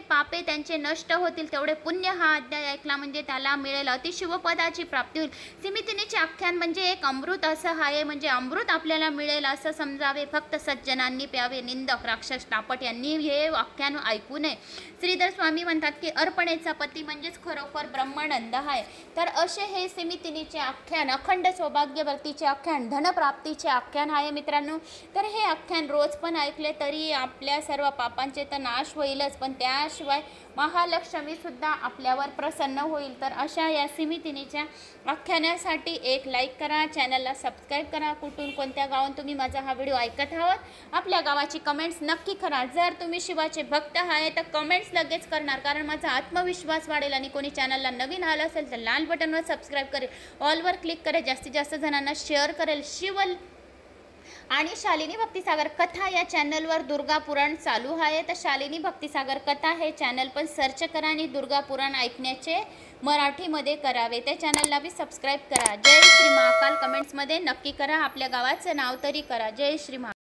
पापे त्यांचे नष्ट होतील. तेवढे पुण्य हा अध्याय ऐकला म्हणजे त्याला मिळेल अतिशिवपदाची प्राप्ती होईल. सिमितिनीचे आख्यान म्हणजे एक अमृत असं आहे. म्हणजे अमृत आपल्याला मिळेल असं समजावे. फक्त सज्जनांनी प्यावे. निंदक राक्षस टापट यांनी हे आख्यान ऐकू नये. श्रीधर स्वामी म्हणतात की अर्पणेचा पती म्हणजेच खरोखर ब्रह्मानंद आहे. तर असे हे सिमितिनीचे आख्यान अखंड सौभाग्यवतीचे आख्यान धनप्राप्तीचे आख्यान आहे मित्रांनो. तर हे आख्यान रोज पण ऐकले तरी आपल्या सर्व पापांचे तर नाश होईलच, पण त्याशिवाय महालक्ष्मी सुद्धा आपल्यावर प्रसन्न होईल. तर अशा या सिमितिनीच्या आख्यानासाठी एक लाईक करा, चॅनलला सबस्क्राईब करा. कुठून कोणत्या गावात तुम्ही माझा हा व्हिडिओ ऐकत आहात आपल्या गावाची कमेंट्स नक्की करा. जर तुम्ही शिवाचे भक्त आहे तर कमेंट्स लगेच करणार, कारण माझा आत्मविश्वास वाढेल. आणि कोणी चॅनलला नवीन आलं असेल तर लाल बटनवर सबस्क्राईब करेल, ऑलवर क्लिक करेल, जास्तीत जास्त जणांना शेअर करेल. आणि शालिनी भक्तिसागर कथा या चॅनलवर दुर्गा पुराण चालू आहे. तर शालिनी भक्तिसागर कथा हे चॅनल पण सर्च करा आणि दुर्गा पुराण ऐकण्याचे मराठीमध्ये करावे. त्या चॅनलला बी सबस्क्राईब करा. जय श्री महाकाल कमेंट्समध्ये नक्की करा. आपल्या गावाचं नाव तरी करा. जय श्री महाकाल.